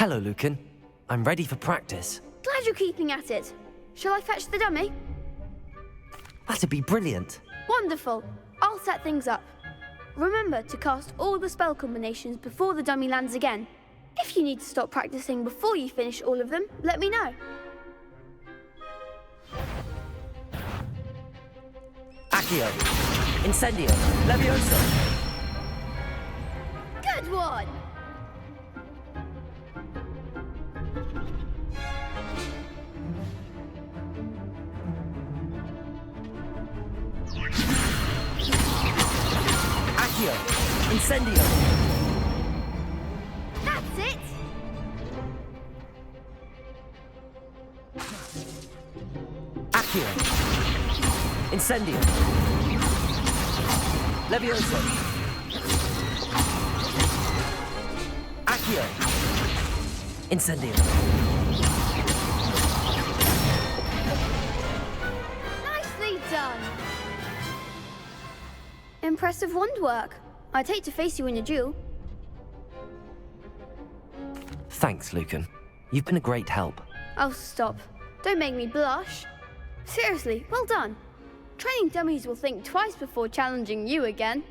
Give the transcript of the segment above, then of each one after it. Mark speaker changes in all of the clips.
Speaker 1: Hello, Lucan. I'm ready for practice.
Speaker 2: Glad you're keeping at it. Shall I fetch the dummy?
Speaker 1: That'd be brilliant.
Speaker 2: Wonderful. I'll set things up. Remember to cast all the spell combinations before the dummy lands again. If you need to stop practicing before you finish all of them, let me know.
Speaker 1: Accio. Incendio. Levioso.
Speaker 2: Good one!
Speaker 1: Accio. Incendio.
Speaker 2: That's it!
Speaker 1: Accio. Incendio. Levioso. Accio. Incendio.
Speaker 2: Nicely done! Impressive wand work. I'd hate to face you in a duel.
Speaker 1: Thanks, Lucan. You've been a great help.
Speaker 2: Oh, stop. Don't make me blush. Seriously, well done. Training dummies will think twice before challenging you again.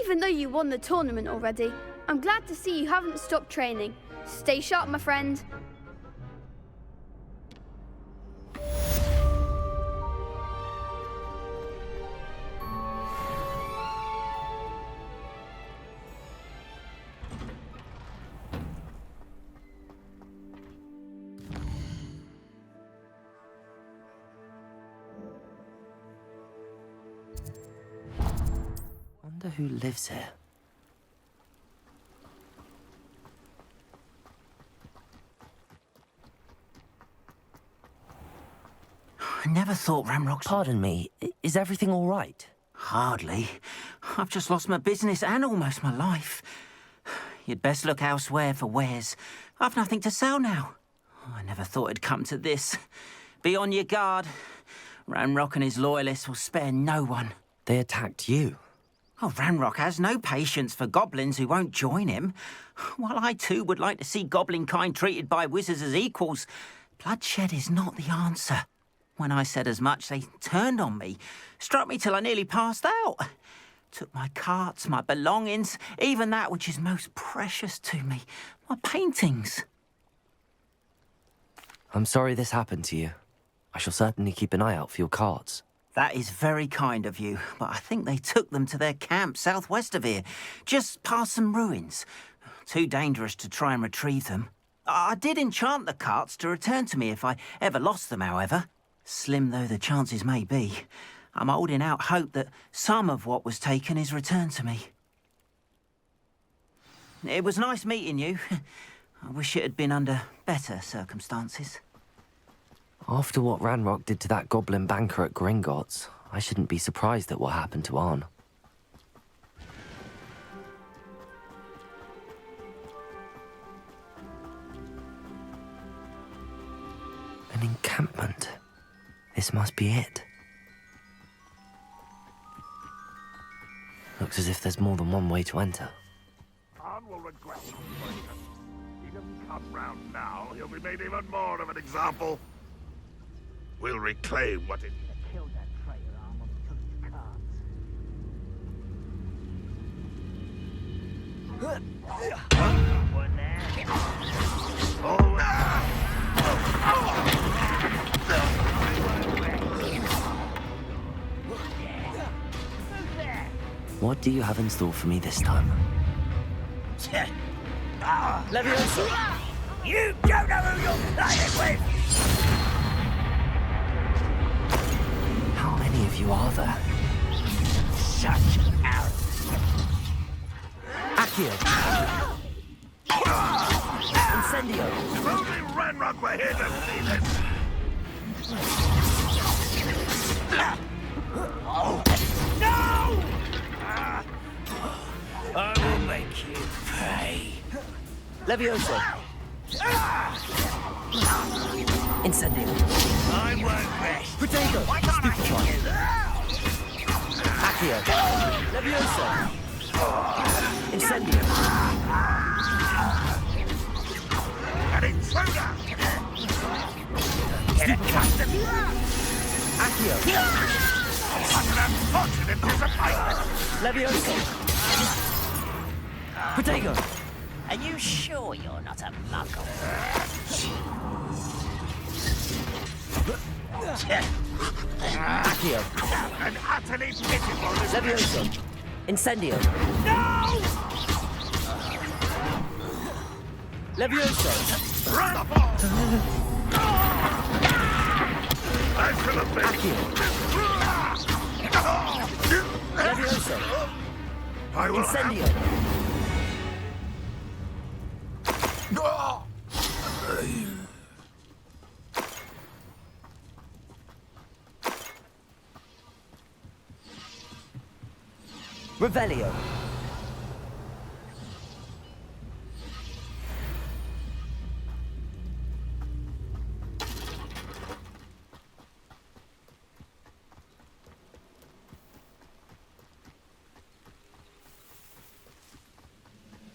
Speaker 2: Even though you won the tournament already, I'm glad to see you haven't stopped training. Stay sharp, my friend.
Speaker 1: Wonder who lives here.
Speaker 3: I never thought Ramrock's...
Speaker 1: Pardon me, is everything all right?
Speaker 3: Hardly. I've just lost my business and almost my life. You'd best look elsewhere for wares. I've nothing to sell now. I never thought it'd come to this. Be on your guard. Ramrock and his loyalists will spare no one.
Speaker 1: They attacked you.
Speaker 3: Oh, Ranrock has no patience for goblins who won't join him. While I too would like to see goblin kind treated by wizards as equals, bloodshed is not the answer. When I said as much, they turned on me, struck me till I nearly passed out. Took my carts, my belongings, even that which is most precious to me, my paintings.
Speaker 1: I'm sorry this happened to you. I shall certainly keep an eye out for your cards.
Speaker 3: That is very kind of you, but I think they took them to their camp southwest of here, just past some ruins. Too dangerous to try and retrieve them. I did enchant the carts to return to me if I ever lost them, however. Slim though the chances may be, I'm holding out hope that some of what was taken is returned to me. It was nice meeting you. I wish it had been under better circumstances.
Speaker 1: After what Ranrock did to that goblin banker at Gringotts, I shouldn't be surprised at what happened to Arn. An encampment. This must be it. Looks as if there's more than one way to enter.
Speaker 4: Arn will regret his choice. He doesn't come round now, he'll be made even more of an example. We'll reclaim what it...
Speaker 5: Kill that traitor, Arm, and took his cards. One there.
Speaker 1: What do you have in store for me this time? Levioso!
Speaker 5: You don't know who you're playing with!
Speaker 1: How many of you are there?
Speaker 5: Such arrogance.
Speaker 1: Accio! Incendio!
Speaker 4: If only Ranrock were here to see this!
Speaker 5: No! I will make you pay.
Speaker 1: Levioso! Incendio!
Speaker 5: I won't rest.
Speaker 1: Potato!
Speaker 5: Why can't I
Speaker 1: Stupefy!
Speaker 5: hear you?
Speaker 1: Accio! Levioso! Incendio!
Speaker 4: An intruder! Get accustomed to that!
Speaker 5: Accio.
Speaker 4: What an unfortunate disappointment!
Speaker 5: Levioso. Protego.
Speaker 6: Are you sure you're not a muggle?
Speaker 5: Accio.
Speaker 4: An utterly pitiful display.
Speaker 5: Levioso. Incendio.
Speaker 4: No!
Speaker 5: Levioso.
Speaker 4: Run the ball! I should have been...
Speaker 5: Accio. Levioso.
Speaker 4: I will
Speaker 5: Incendio. Revelio.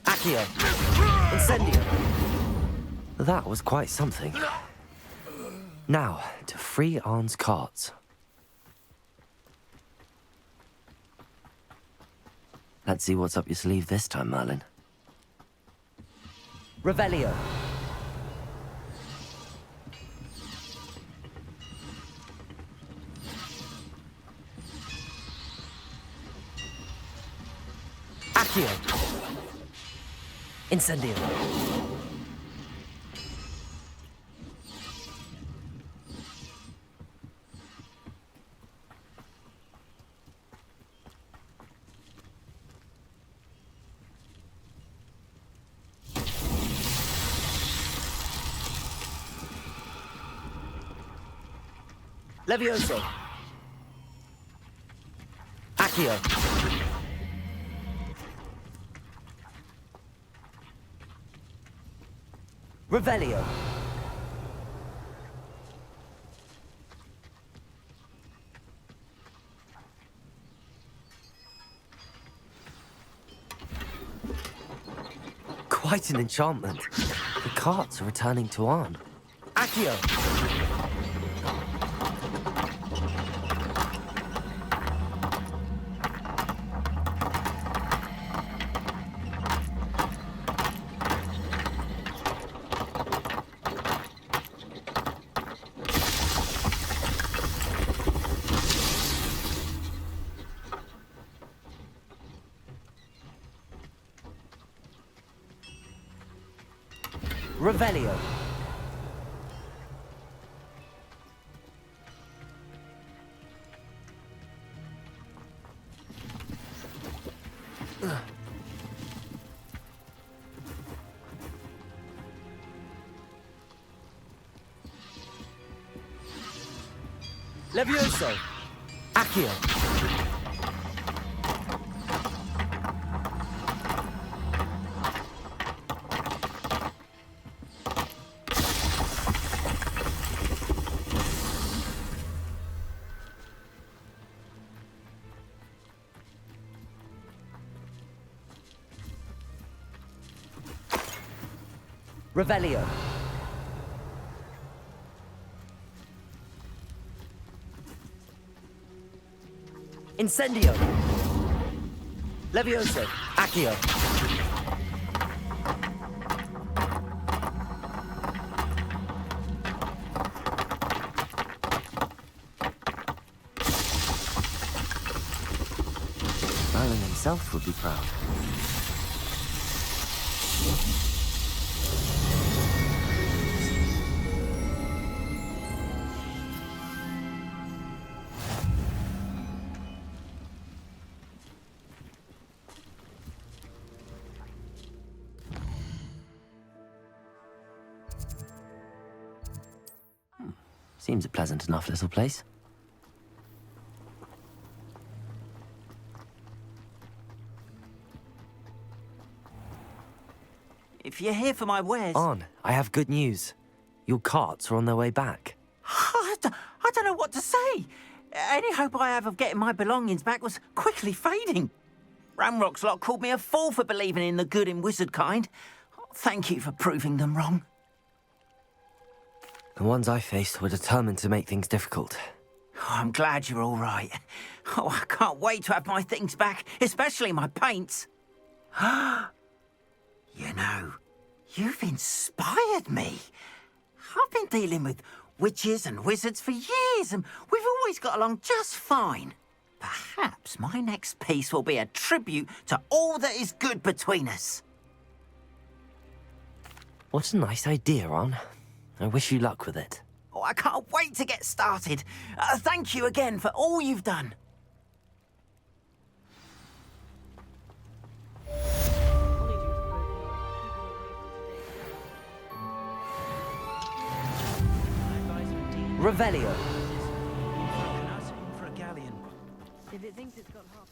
Speaker 5: Accio. Incendio.
Speaker 1: That was quite something. Now, to free Arn's carts. Let's see what's up your sleeve this time, Merlin.
Speaker 5: Revelio. Accio. Incendio. Levioso. Accio. Revelio.
Speaker 1: Quite an enchantment. The carts are returning to Arn.
Speaker 5: Accio. Revelio. Levioso. Accio. Revelio. Incendio. Levioso. Accio.
Speaker 1: Merlin himself would be proud. Seems a pleasant enough little place.
Speaker 3: If you're here for my wares...
Speaker 1: Arn, I have good news. Your carts are on their way back.
Speaker 3: I don't know what to say. Any hope I have of getting my belongings back was quickly fading. Ramrock's lot called me a fool for believing in the good in wizard kind. Thank you for proving them wrong.
Speaker 1: The ones I faced were determined to make things difficult.
Speaker 3: Oh, I'm glad you're all right. Oh, I can't wait to have my things back, especially my paints. You know, you've inspired me. I've been dealing with witches and wizards for years, and we've always got along just fine. Perhaps my next piece will be a tribute to all that is good between us.
Speaker 1: What a nice idea, Ron. I wish you luck with it.
Speaker 3: Oh, I can't wait to get started. Thank you again for all you've done.
Speaker 5: Revelio.
Speaker 3: For a galleon.
Speaker 5: If it thinks it's got half...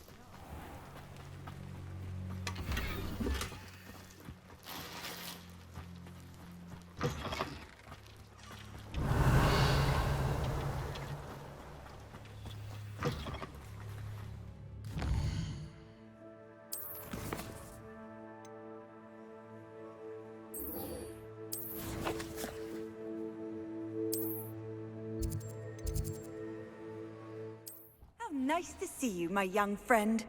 Speaker 7: Nice to see you, my young friend.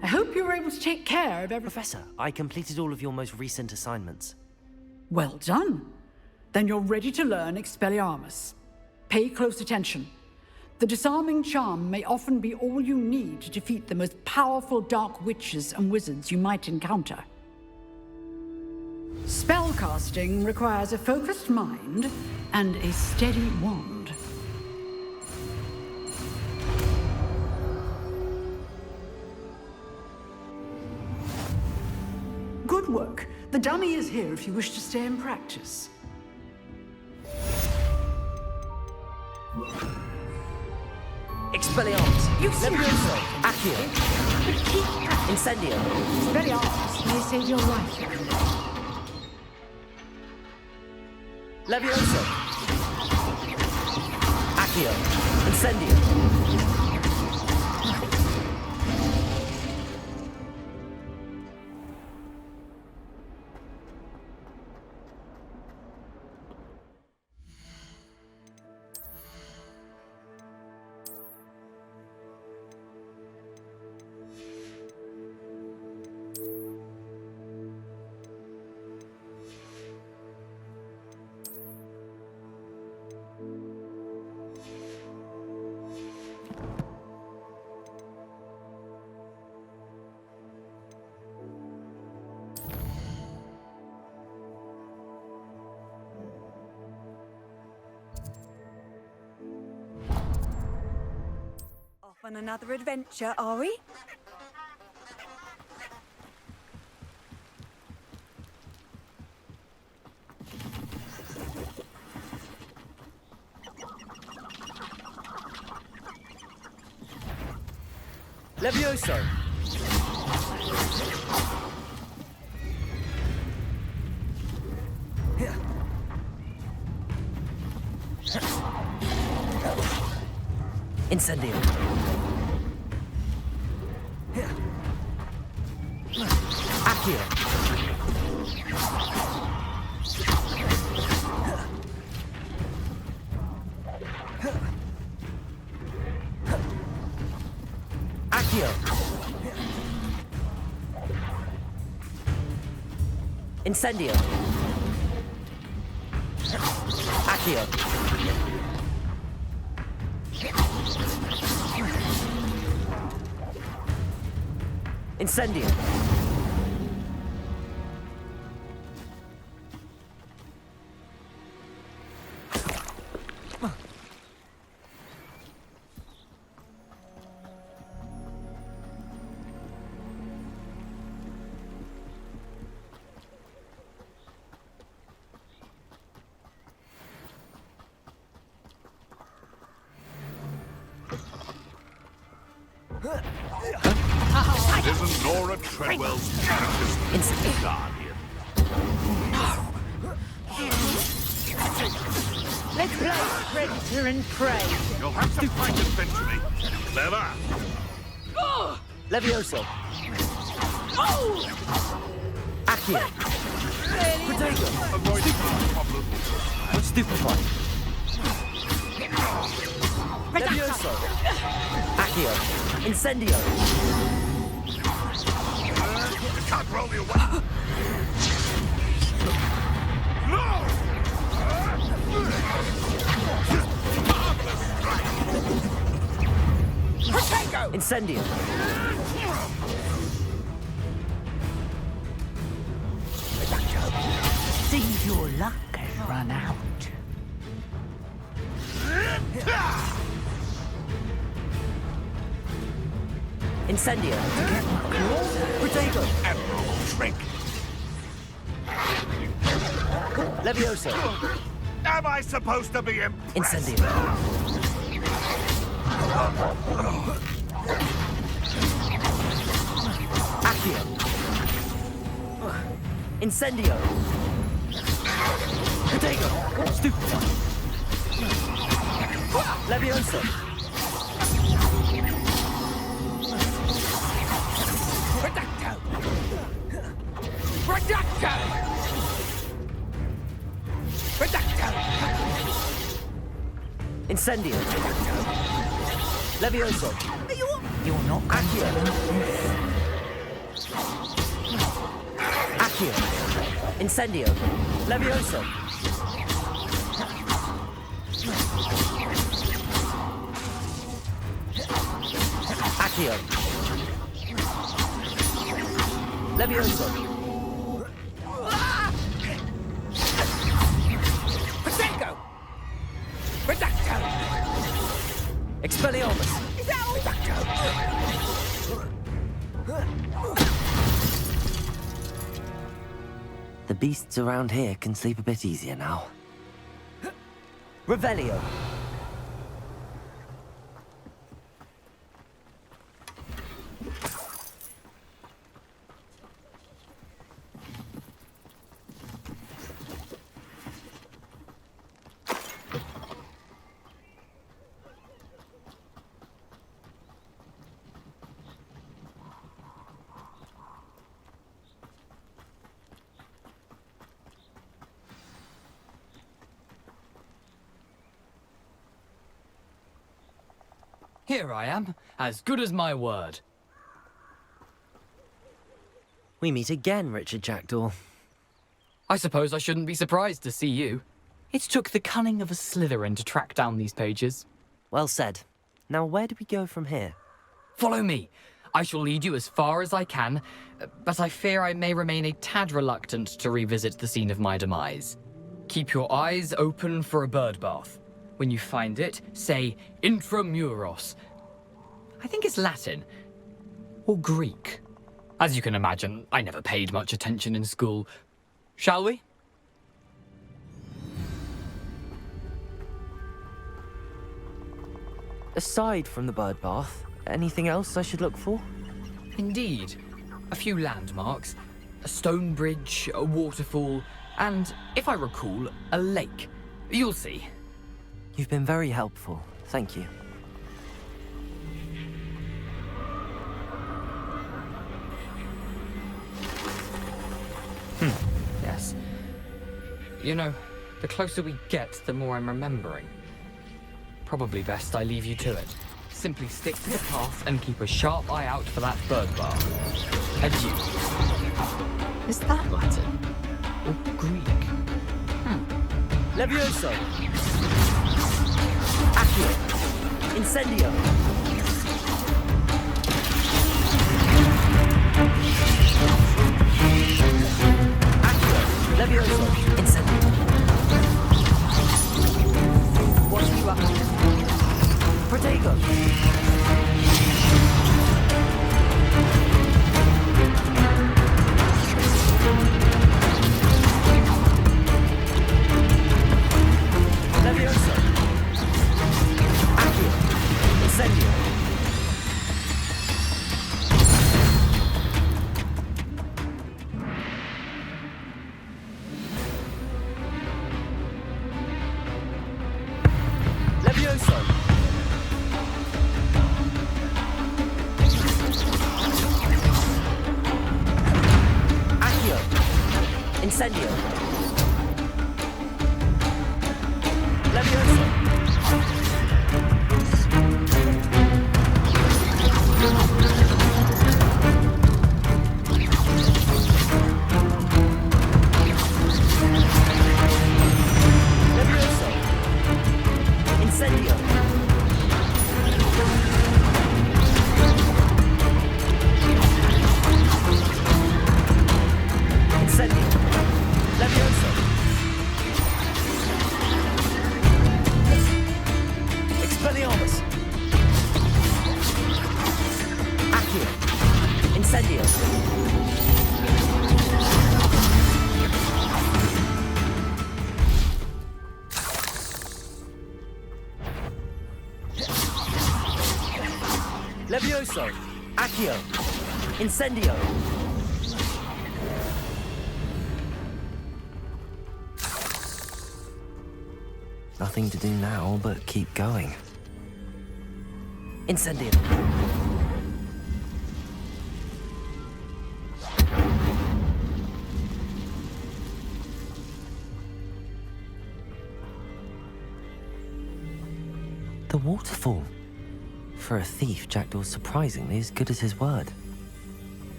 Speaker 8: I hope you were able to take care of everything.
Speaker 1: Professor, I completed all of your most recent assignments.
Speaker 8: Well done. Then you're ready to learn Expelliarmus. Pay close attention. The disarming charm may often be all you need to defeat the most powerful dark witches and wizards you might encounter. Spellcasting requires a focused mind and a steady wand. Good work. The dummy is here if you wish to stay and practice.
Speaker 5: Expelliarmus.
Speaker 8: You see
Speaker 5: Levioso. Accio. Incendio.
Speaker 8: Expelliarmus may save your life.
Speaker 5: Levioso. Accio. Incendio.
Speaker 7: Off on another adventure, are we?
Speaker 5: Levioso. Incendio. Accio. Accio. Incendio. Accio. Incendio.
Speaker 4: It isn't Nora Treadwell's character's guardian.
Speaker 6: Let's play predator and prey.
Speaker 4: You'll have to fight eventually. Clever.
Speaker 5: Levioso. Accio. Protego.
Speaker 4: Avoid the problem.
Speaker 5: Stupefy. Levioso. Accio. Incendio.
Speaker 4: You can't roll your way. No!
Speaker 5: Incendio.
Speaker 6: Seems your luck has run out.
Speaker 5: Incendio. Protego.
Speaker 4: Admirable trick.
Speaker 5: Levioso.
Speaker 4: Am I supposed to be impressed?
Speaker 5: Incendio. Accio. Incendio. Protego. Stupefy. Levioso. Incendio. Levioso.
Speaker 6: You're not
Speaker 5: Accio. Accio. Incendio. Levioso. Accio. Levioso.
Speaker 6: Protego! Reducto!
Speaker 5: Expelliarmus.
Speaker 1: The beasts around here can sleep a bit easier now.
Speaker 5: Revelio.
Speaker 9: Here I am, as good as my word.
Speaker 1: We meet again, Richard Jackdaw.
Speaker 9: I suppose I shouldn't be surprised to see you. It took the cunning of a Slytherin to track down these pages.
Speaker 1: Well said. Now where do we go from here?
Speaker 9: Follow me. I shall lead you as far as I can, but I fear I may remain a tad reluctant to revisit the scene of my demise. Keep your eyes open for a bird bath. When you find it, say intramuros. I think it's Latin. Or Greek. As you can imagine, I never paid much attention in school. Shall we?
Speaker 1: Aside from the bird bath, anything else I should look for?
Speaker 9: Indeed. A few landmarks. A stone bridge, a waterfall, and, if I recall, a lake. You'll see.
Speaker 1: You've been very helpful. Thank you.
Speaker 9: Yes. You know, the closer we get, the more I'm remembering. Probably best I leave you to it. Simply stick to the path and keep a sharp eye out for that bird bath. Adieu. Is that Latin? Or Greek?
Speaker 5: Levioso. Accio. Incendio. Accio. Levioso. Incendio. What are you up to? Protego. Levioso. Accio. Incendio.
Speaker 6: Incendio. Levioso. Levioso. Incendio. Incendio. Levioso. Expelliarmus. Accio. Incendio. Levioso. Accio. Incendio.
Speaker 1: Nothing to do now but keep going.
Speaker 6: Incendio.
Speaker 1: The waterfall. For a thief, Jackdaw's surprisingly as good as his word.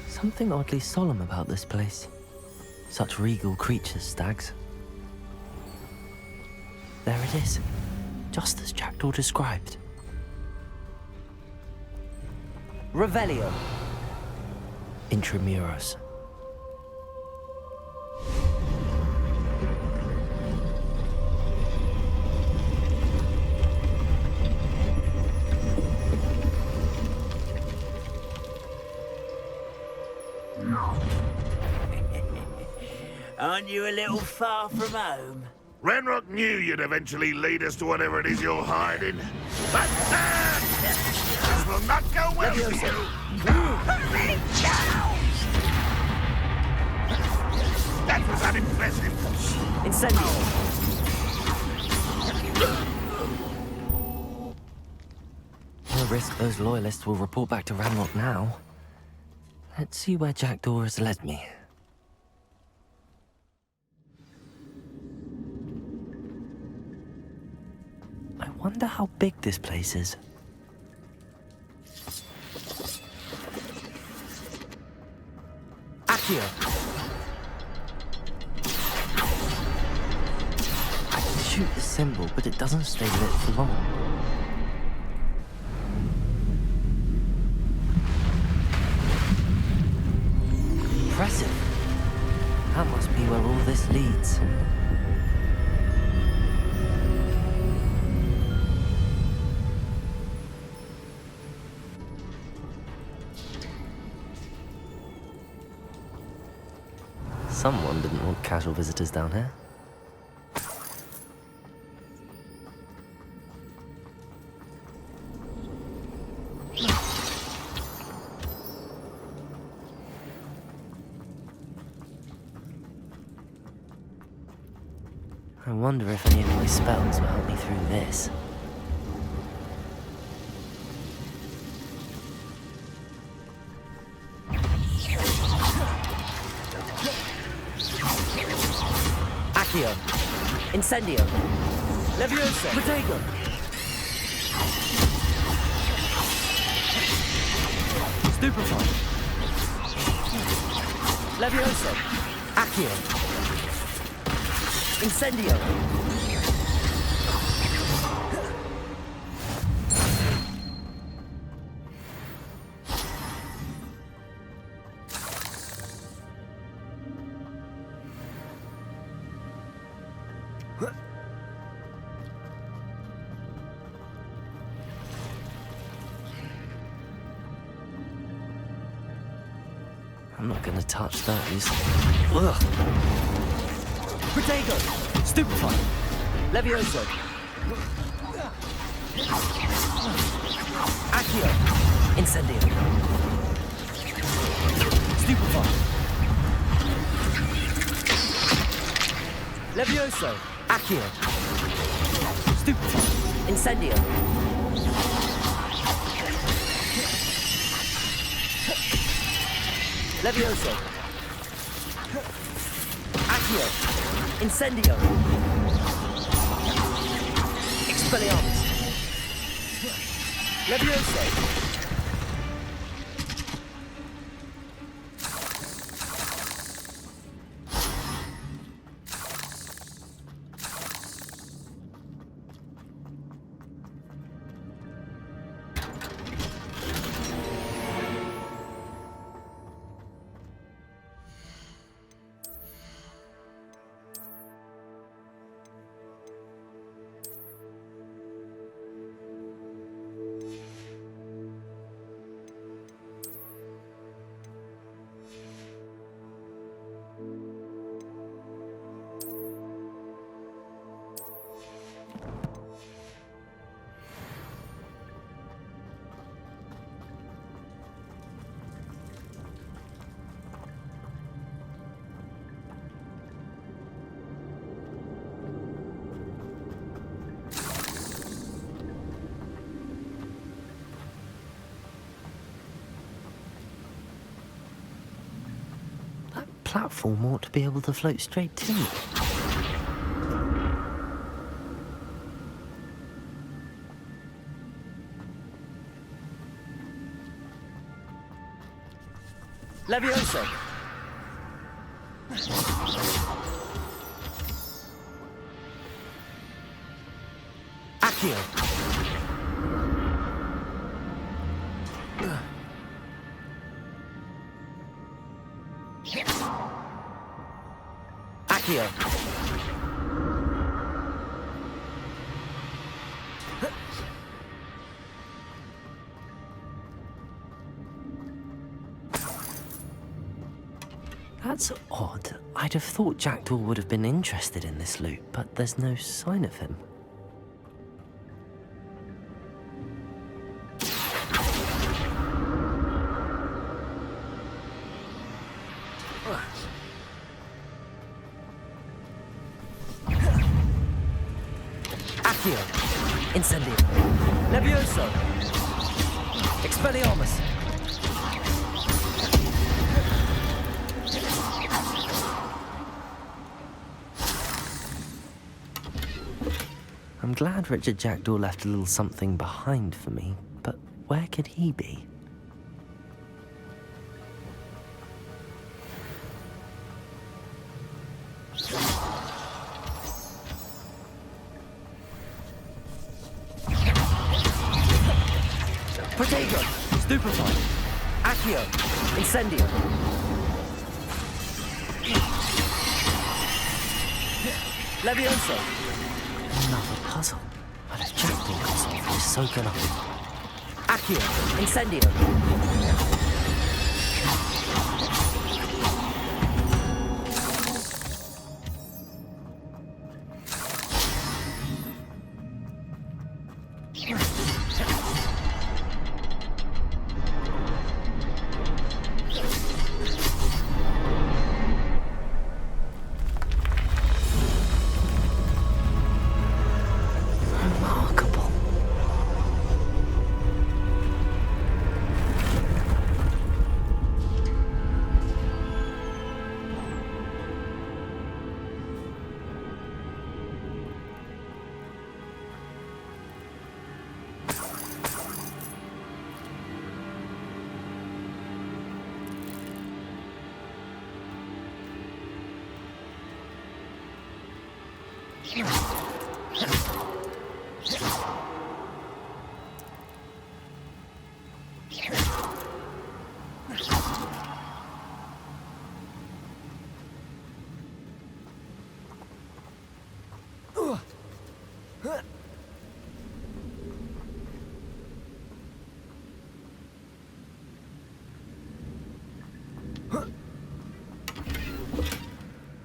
Speaker 1: Something oddly solemn about this place. Such regal creatures, stags. There it is, just as Jackdaw described.
Speaker 6: Revelio.
Speaker 1: Intramuros.
Speaker 6: Aren't you a little far from home?
Speaker 4: Ranrock knew you'd eventually lead us to whatever it is you're hiding. But this will not go well for you. Hurry down! That was unimpressive.
Speaker 6: Incendio.
Speaker 1: No risk those loyalists will report back to Ranrock now. Let's see where Jackdaw has led me. I wonder how big this place is.
Speaker 6: Accio.
Speaker 1: I can shoot the symbol, but it doesn't stay lit for long. Impressive. That must be where all this leads. Someone didn't want casual visitors down here. I wonder if any of my spells will help me through this.
Speaker 6: Accio. Incendio. Levioso. Protego. Stupefy. Levioso. Accio. Incendio.
Speaker 1: I'm not gonna touch those. Ugh.
Speaker 6: Protego. Stupefy. Levioso.
Speaker 1: Accio. Incendio. Stupefy. Levioso. Accio. Stupefy. Incendio. Levioso. Accio. Incendio. Expelliarmus. Levioso. Platform ought to be able to float straight to me. Levioso. Accio. Accio. That's odd. I'd have thought Jackdaw would have been interested in this loot, but there's no sign of him. Accio. Incendio. Levioso. Expelliarmus. I'm glad Richard Jackdaw left a little something behind for me, but where could he be? Protego! Stupefy! Accio! Incendio! Levioso! Another puzzle. But if Jackdaw can solve this, so can I. Accio! Incendio! Remarkable.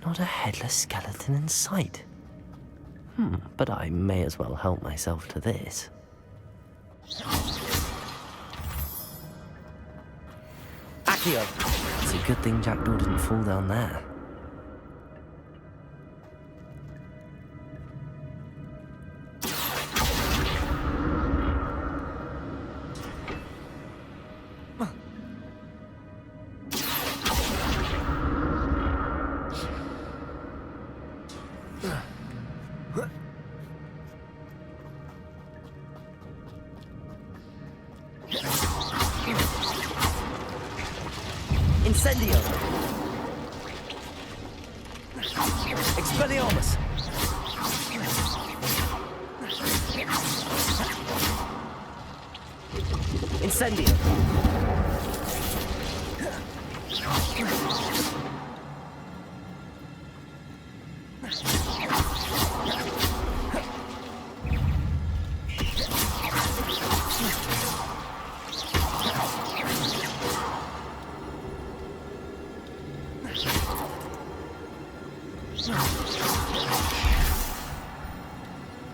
Speaker 1: Not a headless skeleton in sight. But I may as well help myself to this. Accio! It's a good thing Jackdaw didn't fall down there. Incendio! Expelliarmus! Incendio!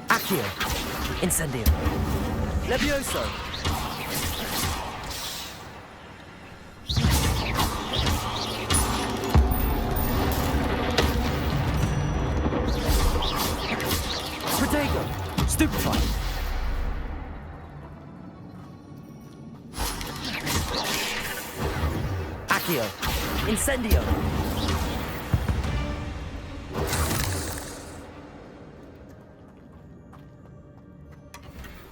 Speaker 1: Accio! Incendio! Levioso! Protego! Stupefy! Accio! Incendio!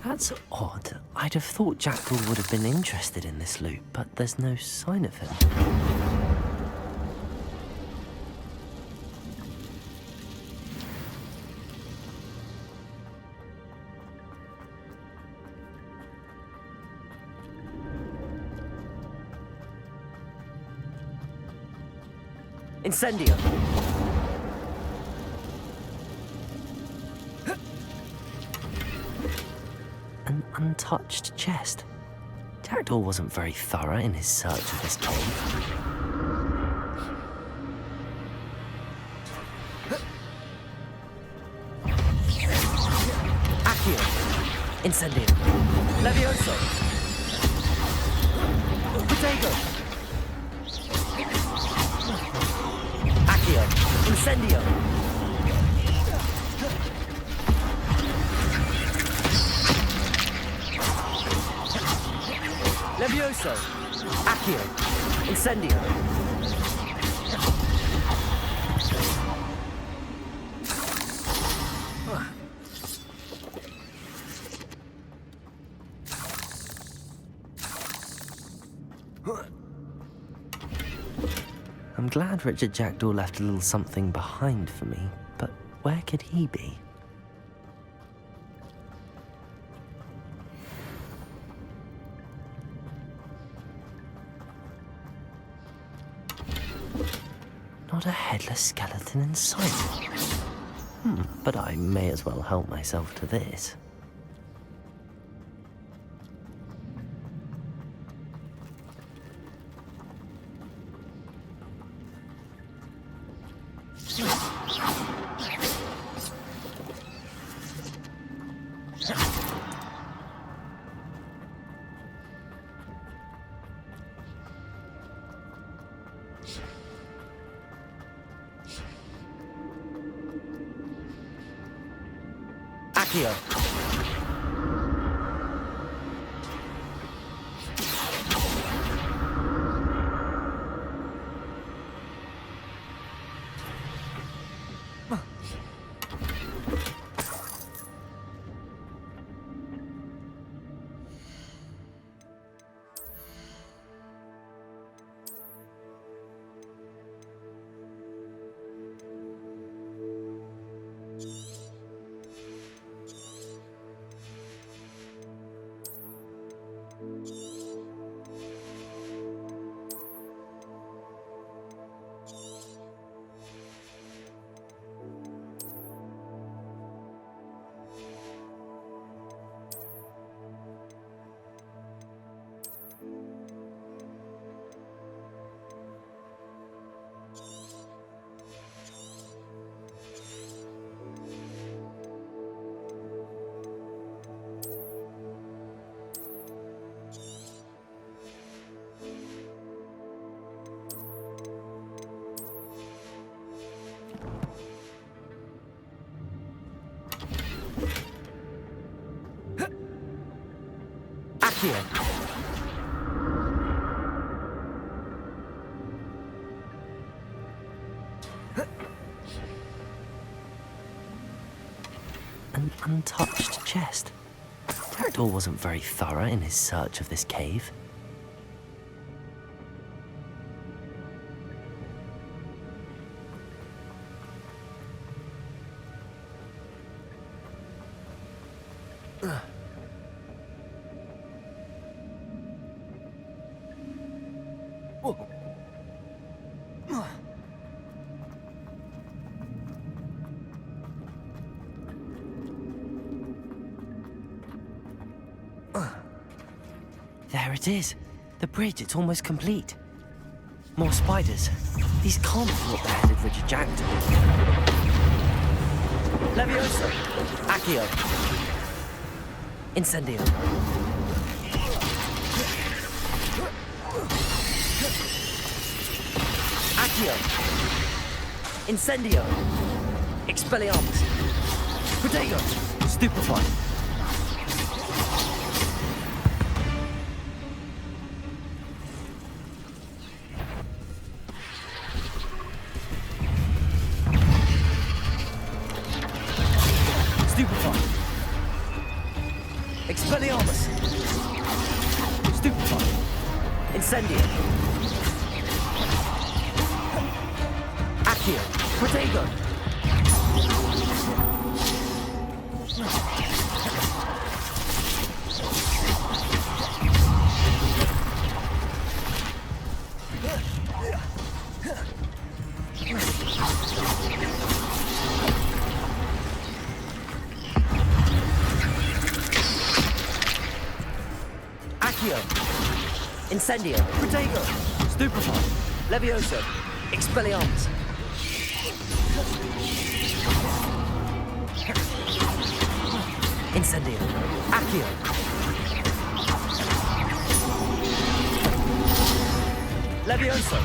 Speaker 1: That's odd. I'd have thought Jackdaw would have been interested in this loot, but there's no sign of him. Incendio! An untouched chest. Jackdaw wasn't very thorough in his search of this cave. Accio! Incendio! Levioso! Protego! Accio! Incendio! Levioso! Accio! Incendio! I'm glad Richard Jackdaw left a little something behind for me, but where could he be? Not a headless skeleton in sight. But I may as well help myself to this. Accio! Accio. An untouched chest. Jackdaw wasn't very thorough in his search of this cave. There it is. The bridge, it's almost complete. More spiders. These can't be what beheaded Richard Jackdaw. Levioso. Accio. Incendio. Accio. Incendio. Expelliarmus. Protego. Stupefy. Stupefy. Expelliarmus. Stupefy. Incendio. Accio. Protego. Accio. Incendio. Protego. Stupefy. Levioso. Expelliarmus. Incendio. Accio. Levioso.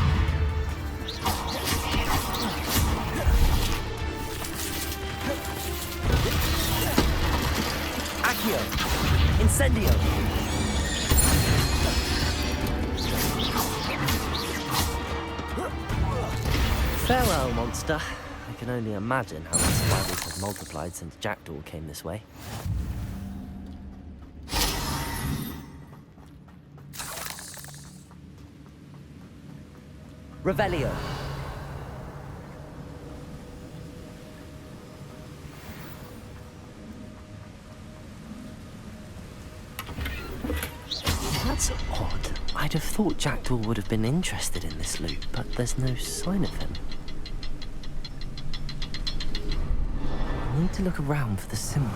Speaker 1: Accio. Incendio. Farewell, monster. I can only imagine how many spiders have multiplied since Jackdaw came this way. Revelio. That's odd. I'd have thought Jackdaw would have been interested in this loot, but there's no sign of him. I need to look around for the symbol.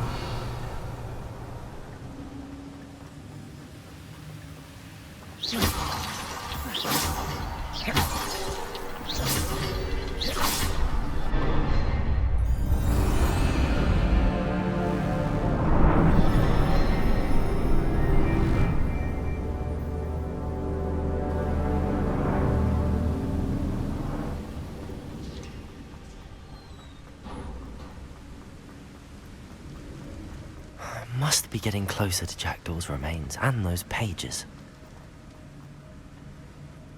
Speaker 1: Must be getting closer to Jackdaw's remains and those pages.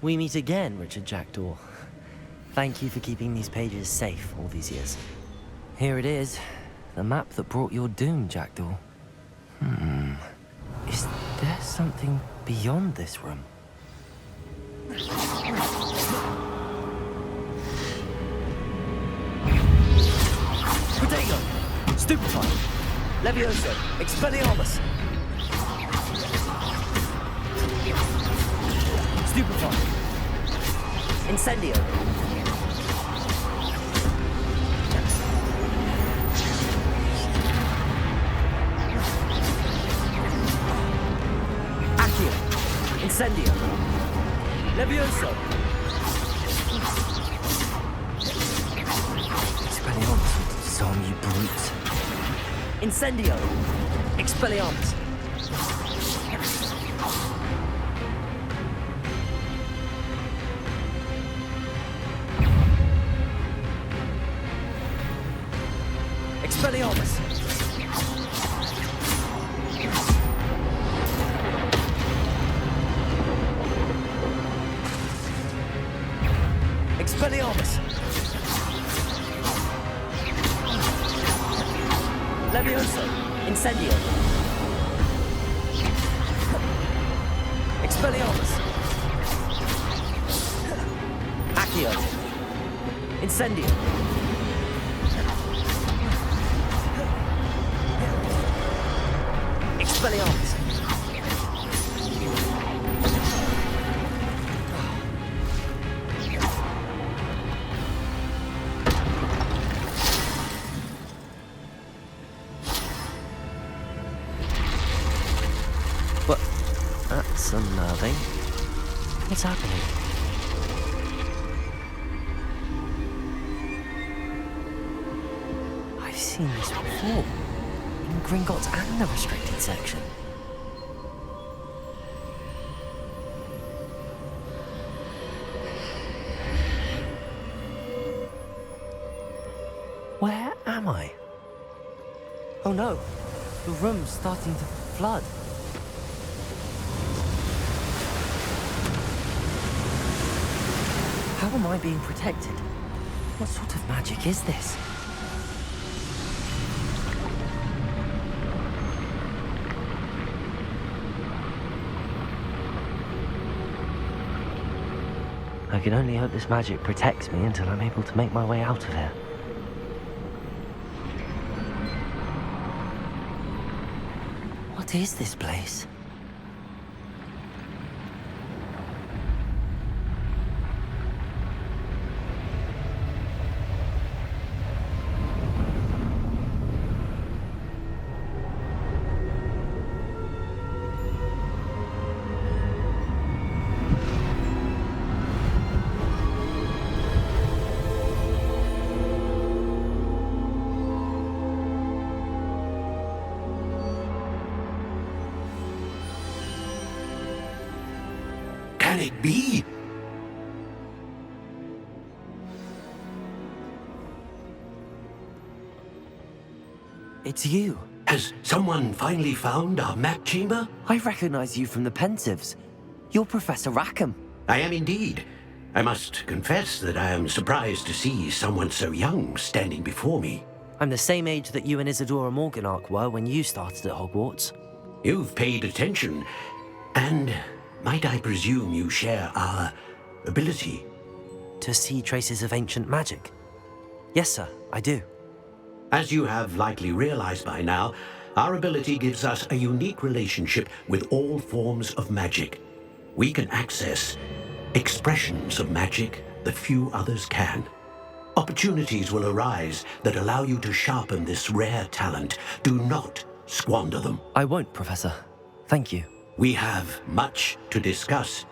Speaker 1: We meet again, Richard Jackdaw. Thank you for keeping these pages safe all these years. Here it is, the map that brought your doom, Jackdaw. Is there something beyond this room? Protego! Stupefy! Levioso! Expelliarmus! Stupefy! Incendio! Accio! Incendio! Levioso! Expelliarmus will disarm you brutes. Incendio! Expelliarmus! Expelliarmus! Expelliarmus! Levioso! Incendio! Expelliarmus! Accio! Incendio! Expelliarmus! What? That's unnerving. What's happening? I've seen this before. In Gringotts and the restricted section. Where am I? Oh no, the room's starting to flood. How am I being protected? What sort of magic is this? I can only hope this magic protects me until I'm able to make my way out of here. What is this place?
Speaker 10: Can it be?
Speaker 1: It's you.
Speaker 10: Has someone finally found our map chamber?
Speaker 1: I recognize you from the Pensives. You're Professor Rackham.
Speaker 10: I am indeed. I must confess that I am surprised to see someone so young standing before me.
Speaker 1: I'm the same age that you and Isadora Morganach were when you started at Hogwarts.
Speaker 10: You've paid attention, and might I presume you share our ability?
Speaker 1: To see traces of ancient magic? Yes, sir, I do.
Speaker 10: As you have likely realized by now, our ability gives us a unique relationship with all forms of magic. We can access expressions of magic that few others can. Opportunities will arise that allow you to sharpen this rare talent. Do not squander them.
Speaker 1: I won't, Professor. Thank you.
Speaker 10: We have much to discuss.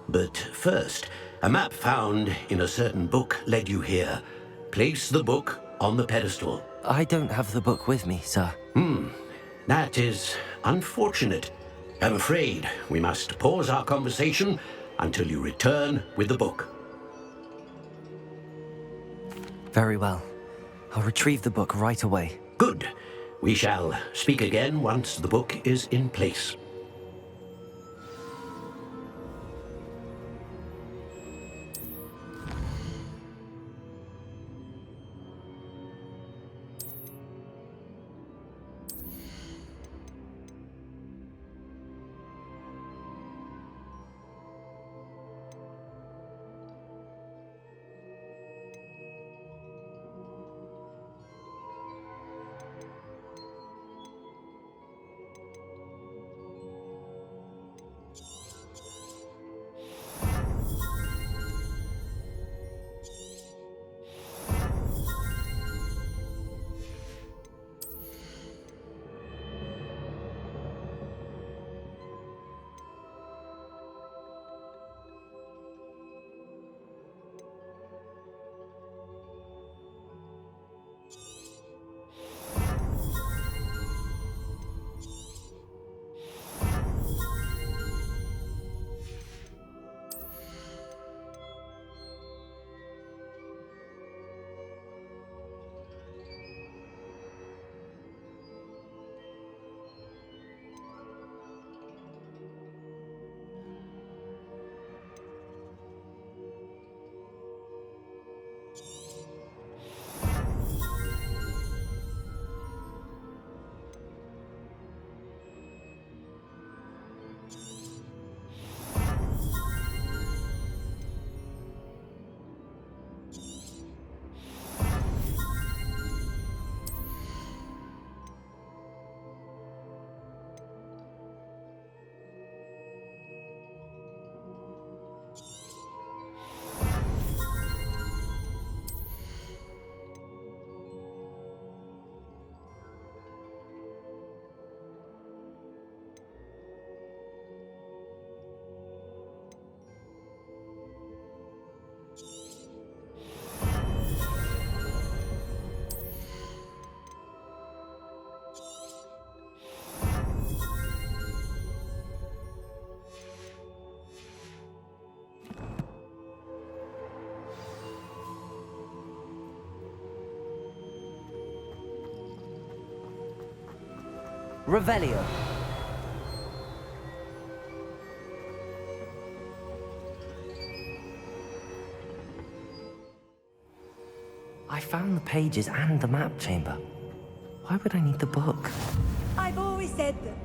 Speaker 10: But first, a map found in a certain book led you here. Place the book on the pedestal.
Speaker 1: I don't have the book with me, sir.
Speaker 10: That is unfortunate. I'm afraid we must pause our conversation until you return with the book.
Speaker 1: Very well. I'll retrieve the book right away.
Speaker 10: Good. We shall speak again once the book is in place.
Speaker 1: Revelio. I found the pages and the map chamber. Why would I need the book?
Speaker 7: I've always said that.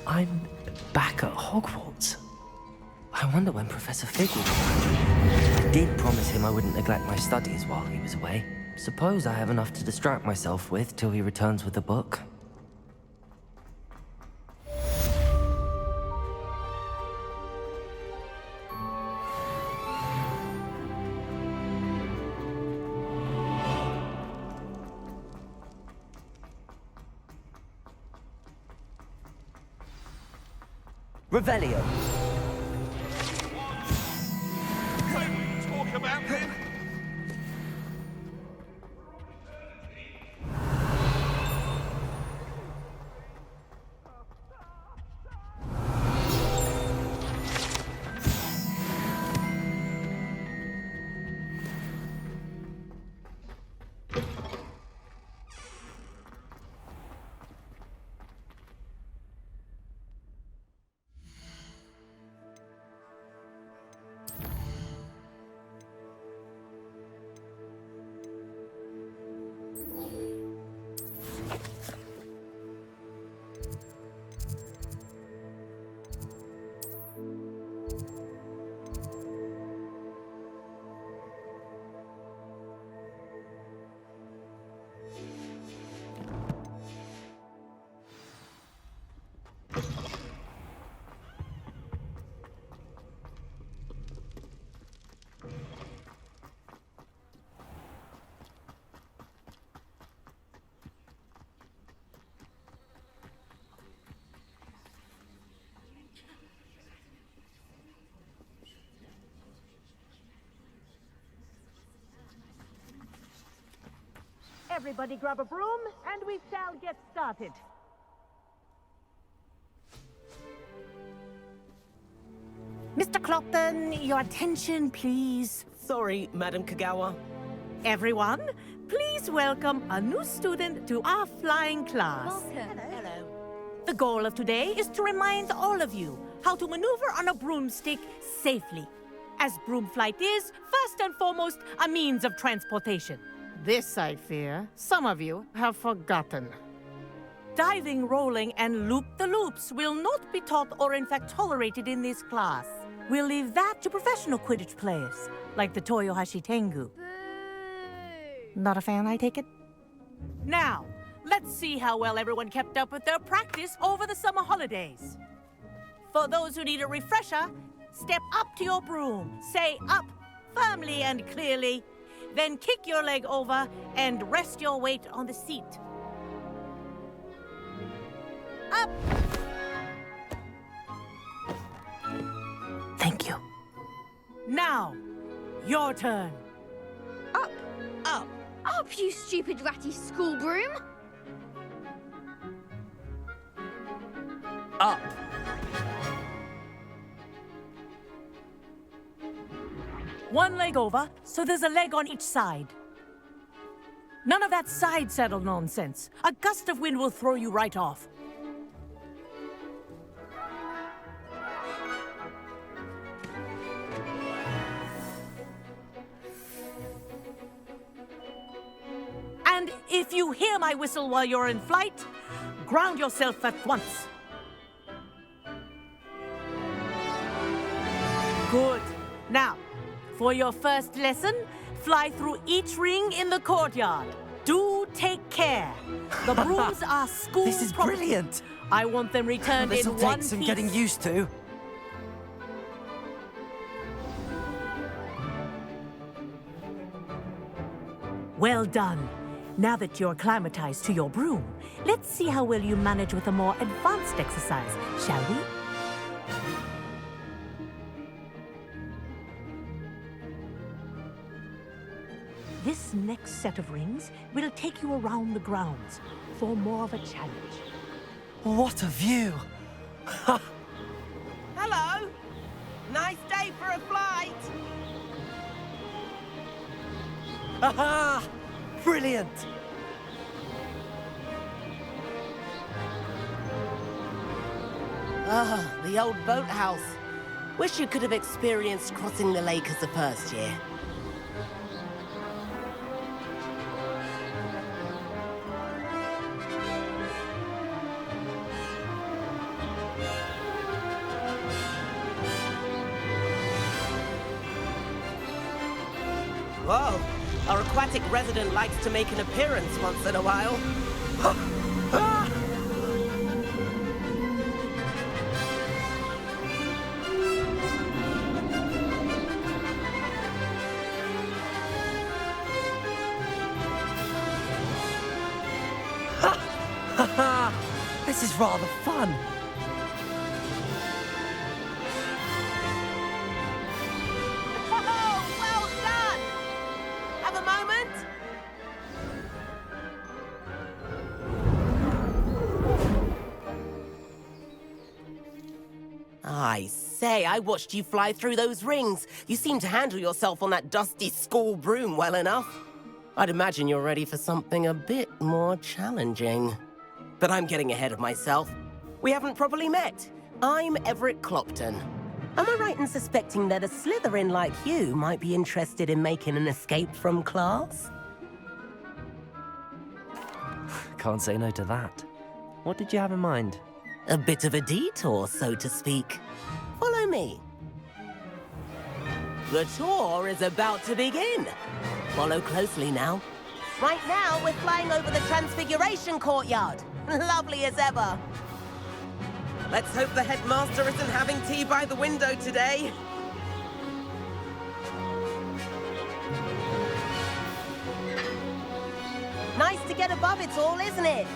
Speaker 1: I'm back at Hogwarts. I wonder when Professor Fig will come back. I did promise him I wouldn't neglect my studies while he was away. Suppose I have enough to distract myself with till he returns with the book. Revelio.
Speaker 4: Talk about them.
Speaker 11: Everybody grab a broom, and we shall get started. Mr. Clopton, your attention, please.
Speaker 6: Sorry, Madam Kagawa.
Speaker 11: Everyone, please welcome a new student to our flying class.
Speaker 6: Hello.
Speaker 11: The goal of today is to remind all of you how to maneuver on a broomstick safely, as broom flight is, first and foremost, a means of transportation. This, I fear, some of you have forgotten. Diving, rolling, and loop-the-loops will not be taught or in fact tolerated in this class. We'll leave that to professional Quidditch players, like the Toyohashi Tengu. Not a fan, I take it? Now, let's see how well everyone kept up with their practice over the summer holidays. For those who need a refresher, step up to your broom, say up firmly and clearly, then kick your leg over and rest your weight on the seat. Up! Thank you. Now, your turn.
Speaker 2: Up.
Speaker 11: Up.
Speaker 2: Up, you stupid ratty school broom.
Speaker 6: Up.
Speaker 11: One leg over, so there's a leg on each side. None of that side saddle nonsense. A gust of wind will throw you right off. And if you hear my whistle while you're in flight, ground yourself at once. Good. Now, for your first lesson, fly through each ring in the courtyard. Do take care. The brooms are school
Speaker 1: This is
Speaker 11: property.
Speaker 1: brilliant.
Speaker 11: I want them returned in
Speaker 1: This'll
Speaker 11: one
Speaker 1: take some
Speaker 11: piece.
Speaker 1: getting used to.
Speaker 11: Well done. Now that you're acclimatized to your broom, let's see how well you manage with a more advanced exercise, shall we? This next set of rings will take you around the grounds for more of a challenge.
Speaker 1: What a view!
Speaker 6: Hello! Nice day for a flight!
Speaker 1: Aha! Brilliant!
Speaker 6: Ah, the old boathouse. Wish you could have experienced crossing the lake as a first year. Whoa, our aquatic resident likes to make an appearance once in a while.
Speaker 1: This is rather fun.
Speaker 6: Oh, well done! Have a moment? I say, I watched you fly through those rings. You seem to handle yourself on that dusty school broom well enough. I'd imagine you're ready for something a bit more challenging. But I'm getting ahead of myself. We haven't properly met. I'm Everett Clopton. Am I right in suspecting that a Slytherin like you might be interested in making an escape from class?
Speaker 1: Can't say no to that. What did you have in mind?
Speaker 6: A bit of a detour, so to speak. Follow me. The tour is about to begin. Follow closely now. Right now, we're flying over the Transfiguration Courtyard. Lovely as ever. Let's hope the headmaster isn't having tea by the window today. Nice to get above it all, isn't it?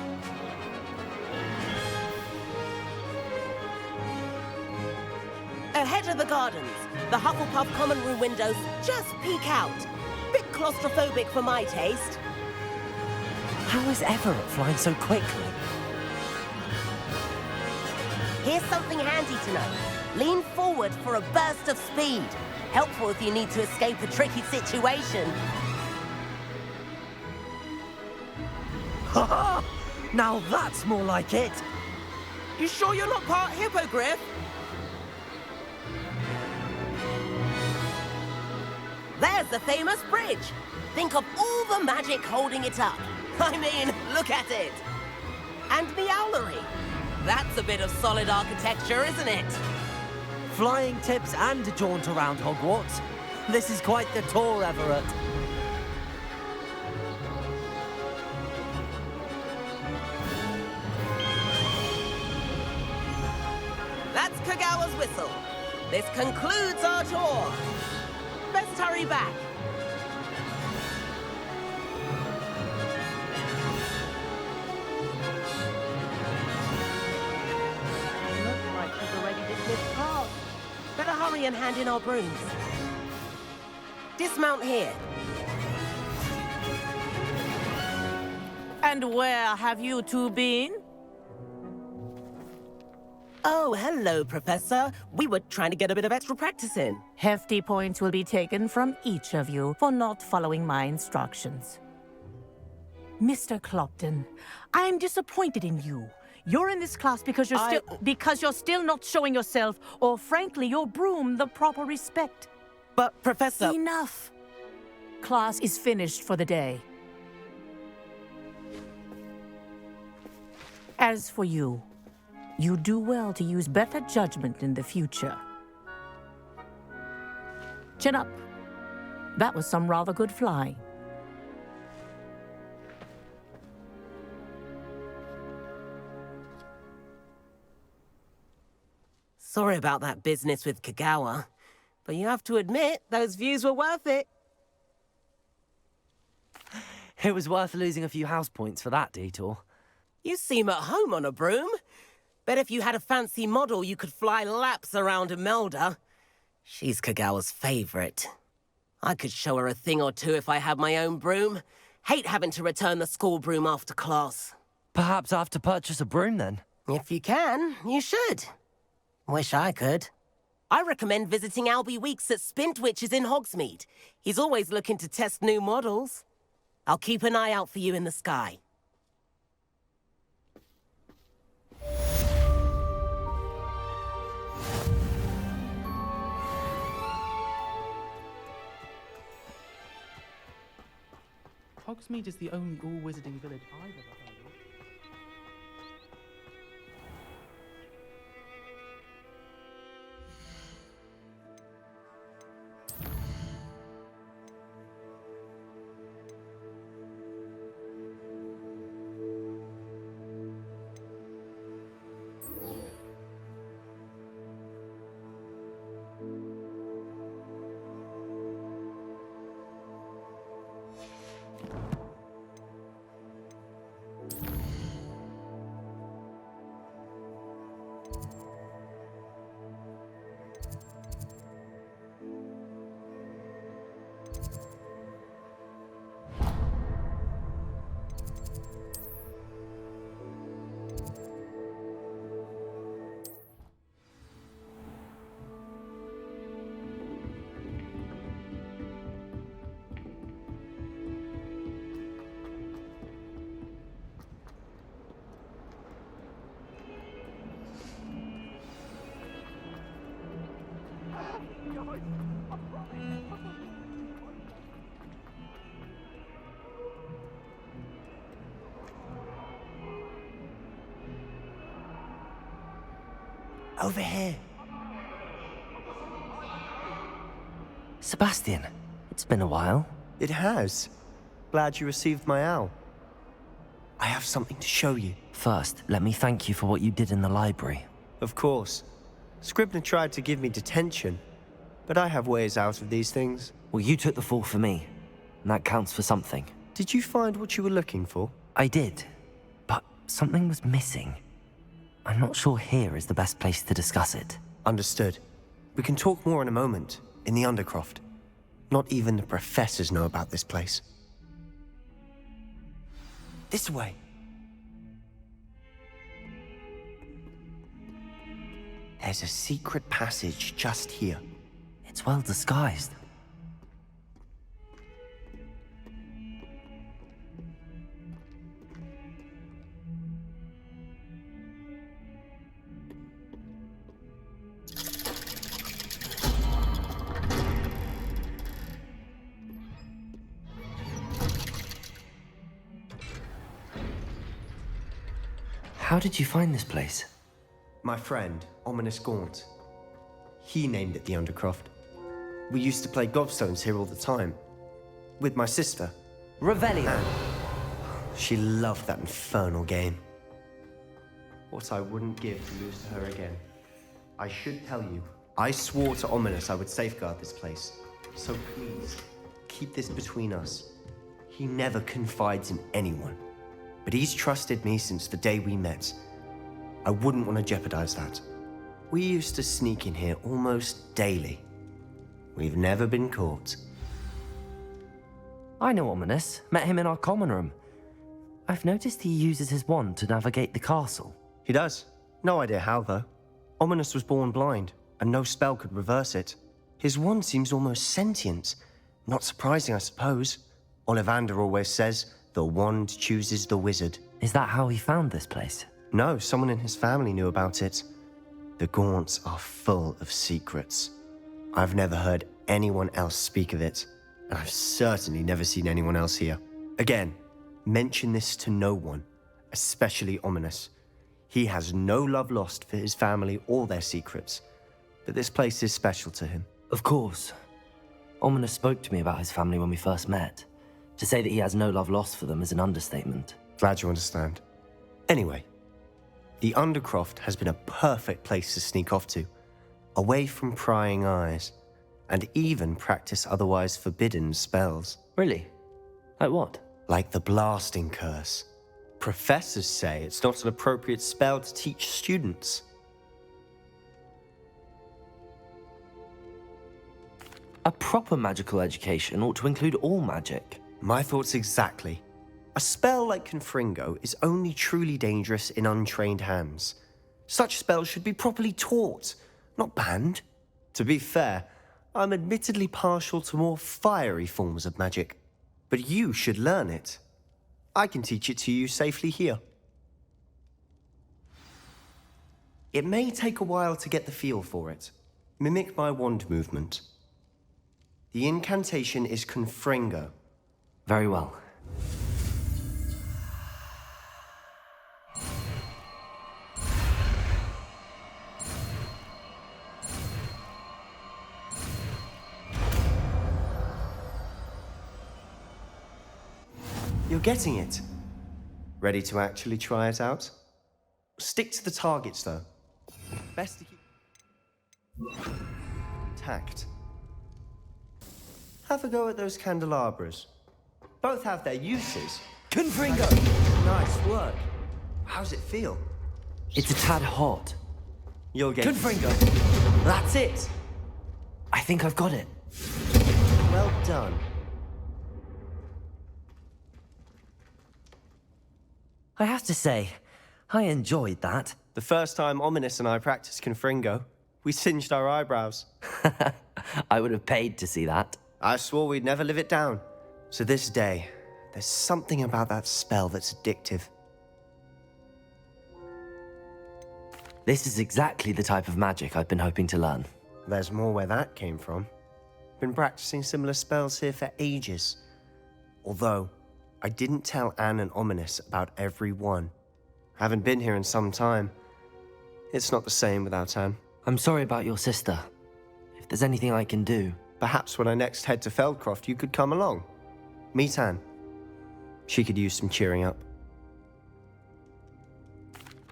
Speaker 6: Ahead of the gardens, the Hufflepuff common room windows just peek out. Bit claustrophobic for my taste.
Speaker 1: How is Everett flying so quickly?
Speaker 6: Here's something handy to know. Lean forward for a burst of speed. Helpful if you need to escape a tricky situation.
Speaker 1: Ha! Now that's more like it.
Speaker 6: You sure you're not part hippogriff? There's the famous bridge. Think of all the magic holding it up. I mean, look at it. And the owlery. That's a bit of solid architecture, isn't it?
Speaker 1: Flying tips and a jaunt around Hogwarts. This is quite the tour, Everett.
Speaker 6: That's Kagawa's whistle. This concludes our tour. Let's hurry back. Looks like we've already dismissed cars. Better hurry and hand in our brooms. Dismount here. And where have you two been? Oh, hello, Professor. We were trying to get a bit of extra practice in.
Speaker 11: Hefty points will be taken from each of you for not following my instructions. Mr. Clopton, I'm disappointed in you. You're in this class because you're still not showing yourself, or frankly, your broom, the proper respect.
Speaker 6: But, Professor...
Speaker 11: Enough. Class is finished for the day. As for you, you do well to use better judgment in the future. Chin up. That was some rather good flying.
Speaker 6: Sorry about that business with Kagawa, but you have to admit, those views were worth it.
Speaker 1: It was worth losing a few house points for that detour.
Speaker 6: You seem at home on a broom. Bet if you had a fancy model, you could fly laps around Imelda. She's Kagawa's favorite. I could show her a thing or two if I had my own broom. Hate having to return the school broom after class.
Speaker 1: Perhaps I have to purchase a broom then.
Speaker 6: If you can, you should. Wish I could. I recommend visiting Albie Weeks at Spintwitches in Hogsmeade. He's always looking to test new models. I'll keep an eye out for you in the sky.
Speaker 12: Hogsmeade is the only all-wizarding village I've ever heard of.
Speaker 6: Over here.
Speaker 1: Sebastian, it's been a while.
Speaker 13: It has. Glad you received my owl. I have something to show you.
Speaker 1: First, let me thank you for what you did in the library.
Speaker 13: Of course. Scribner tried to give me detention, but I have ways out of these things.
Speaker 1: Well, you took the fall for me, and that counts for something.
Speaker 13: Did you find what you were looking for?
Speaker 1: I did, but something was missing. I'm not sure here is the best place to discuss it.
Speaker 13: Understood. We can talk more in a moment, in the Undercroft. Not even the professors know about this place. This way. There's a secret passage just here.
Speaker 1: It's well disguised. How did you find this place?
Speaker 13: My friend, Ominous Gaunt. He named it the Undercroft. We used to play gobstones here all the time. With my sister.
Speaker 1: Revelio.
Speaker 13: And she loved that infernal game. What I wouldn't give to lose to her again. I should tell you, I swore to Ominous I would safeguard this place. So please, keep this between us. He never confides in anyone. But he's trusted me since the day we met. I wouldn't want to jeopardize that. We used to sneak in here almost daily. We've never been caught.
Speaker 1: I know Ominous. Met him in our common room. I've noticed he uses his wand to navigate the castle.
Speaker 13: He does. No idea how, though. Ominous was born blind, and no spell could reverse it. His wand seems almost sentient. Not surprising, I suppose. Ollivander always says, the wand chooses the wizard.
Speaker 1: Is that how he found this place?
Speaker 13: No, someone in his family knew about it. The Gaunts are full of secrets. I've never heard anyone else speak of it, and I've certainly never seen anyone else here. Again, mention this to no one, especially Ominous. He has no love lost for his family or their secrets, but this place is special to him.
Speaker 1: Of course. Ominous spoke to me about his family when we first met. To say that he has no love lost for them is an understatement.
Speaker 13: Glad you understand. Anyway, the Undercroft has been a perfect place to sneak off to, away from prying eyes, and even practice otherwise forbidden spells.
Speaker 1: Really? Like what?
Speaker 13: Like the Blasting Curse. Professors say it's not an appropriate spell to teach students.
Speaker 1: A proper magical education ought to include all magic.
Speaker 13: My thoughts exactly. A spell like Confringo is only truly dangerous in untrained hands. Such spells should be properly taught, not banned. To be fair, I'm admittedly partial to more fiery forms of magic. But you should learn it. I can teach it to you safely here. It may take a while to get the feel for it. Mimic my wand movement. The incantation is Confringo.
Speaker 1: Very well.
Speaker 13: You're getting it. Ready to actually try it out? Stick to the targets, though. Best to keep tact. Have a go at those candelabras. Both have their uses.
Speaker 1: Confringo!
Speaker 13: Nice work. How's it feel?
Speaker 1: It's a tad hot.
Speaker 13: You'll get
Speaker 1: Confringo!
Speaker 13: That's it!
Speaker 1: I think I've got it.
Speaker 13: Well done.
Speaker 1: I have to say, I enjoyed that.
Speaker 13: The first time Ominous and I practiced Confringo, we singed our eyebrows.
Speaker 1: I would have paid to see that.
Speaker 13: I swore we'd never live it down. So this day, there's something about that spell that's addictive.
Speaker 1: This is exactly the type of magic I've been hoping to learn.
Speaker 13: There's more where that came from. Been practicing similar spells here for ages. Although, I didn't tell Anne and Ominous about every one. Haven't been here in some time. It's not the same without Anne.
Speaker 1: I'm sorry about your sister. If there's anything I can do...
Speaker 13: Perhaps when I next head to Feldcroft, you could come along. Meet Anne. She could use some cheering up.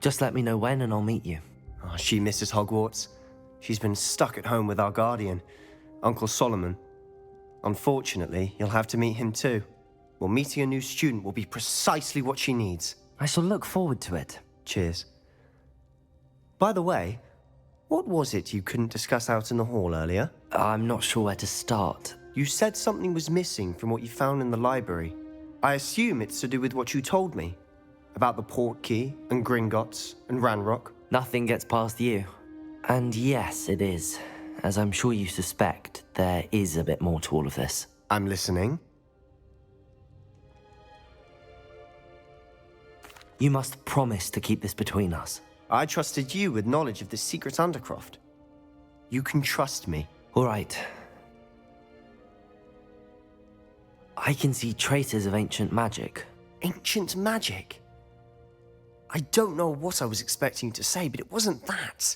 Speaker 1: Just let me know when and I'll meet you.
Speaker 13: Oh, she misses Hogwarts. She's been stuck at home with our guardian, Uncle Solomon. Unfortunately, you'll have to meet him too. Well, meeting a new student will be precisely what she needs.
Speaker 1: I shall look forward to it.
Speaker 13: Cheers. By the way, what was it you couldn't discuss out in the hall earlier?
Speaker 1: I'm not sure where to start.
Speaker 13: You said something was missing from what you found in the library. I assume it's to do with what you told me. About the Portkey, and Gringotts, and Ranrock.
Speaker 1: Nothing gets past you. And yes, it is. As I'm sure you suspect, there is a bit more to all of this.
Speaker 13: I'm listening.
Speaker 1: You must promise to keep this between us.
Speaker 13: I trusted you with knowledge of the secret Undercroft. You can trust me.
Speaker 1: All right. I can see traces of ancient magic.
Speaker 13: Ancient magic? I don't know what I was expecting you to say, but it wasn't that.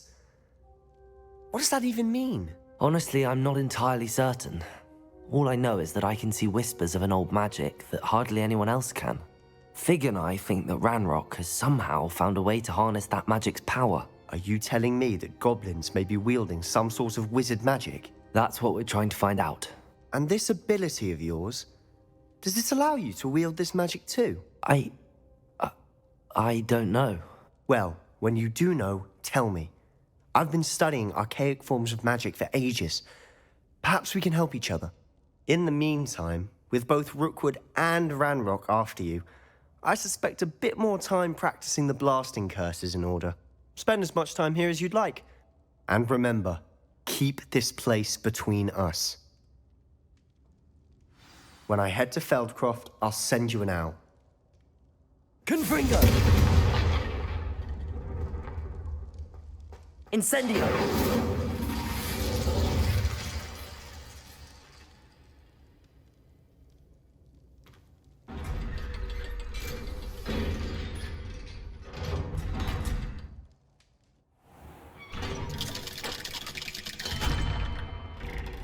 Speaker 13: What does that even mean?
Speaker 1: Honestly, I'm not entirely certain. All I know is that I can see whispers of an old magic that hardly anyone else can. Fig and I think that Ranrock has somehow found a way to harness that magic's power.
Speaker 13: Are you telling me that goblins may be wielding some sort of wizard magic?
Speaker 1: That's what we're trying to find out.
Speaker 13: And this ability of yours, does it allow you to wield this magic too?
Speaker 1: I don't know.
Speaker 13: Well, when you do know, tell me. I've been studying archaic forms of magic for ages. Perhaps we can help each other. In the meantime, with both Rookwood and Ranrock after you, I suspect a bit more time practicing the blasting curse is in order. Spend as much time here as you'd like. And remember, keep this place between us. When I head to Feldcroft, I'll send you an owl.
Speaker 1: Confringo! Incendio!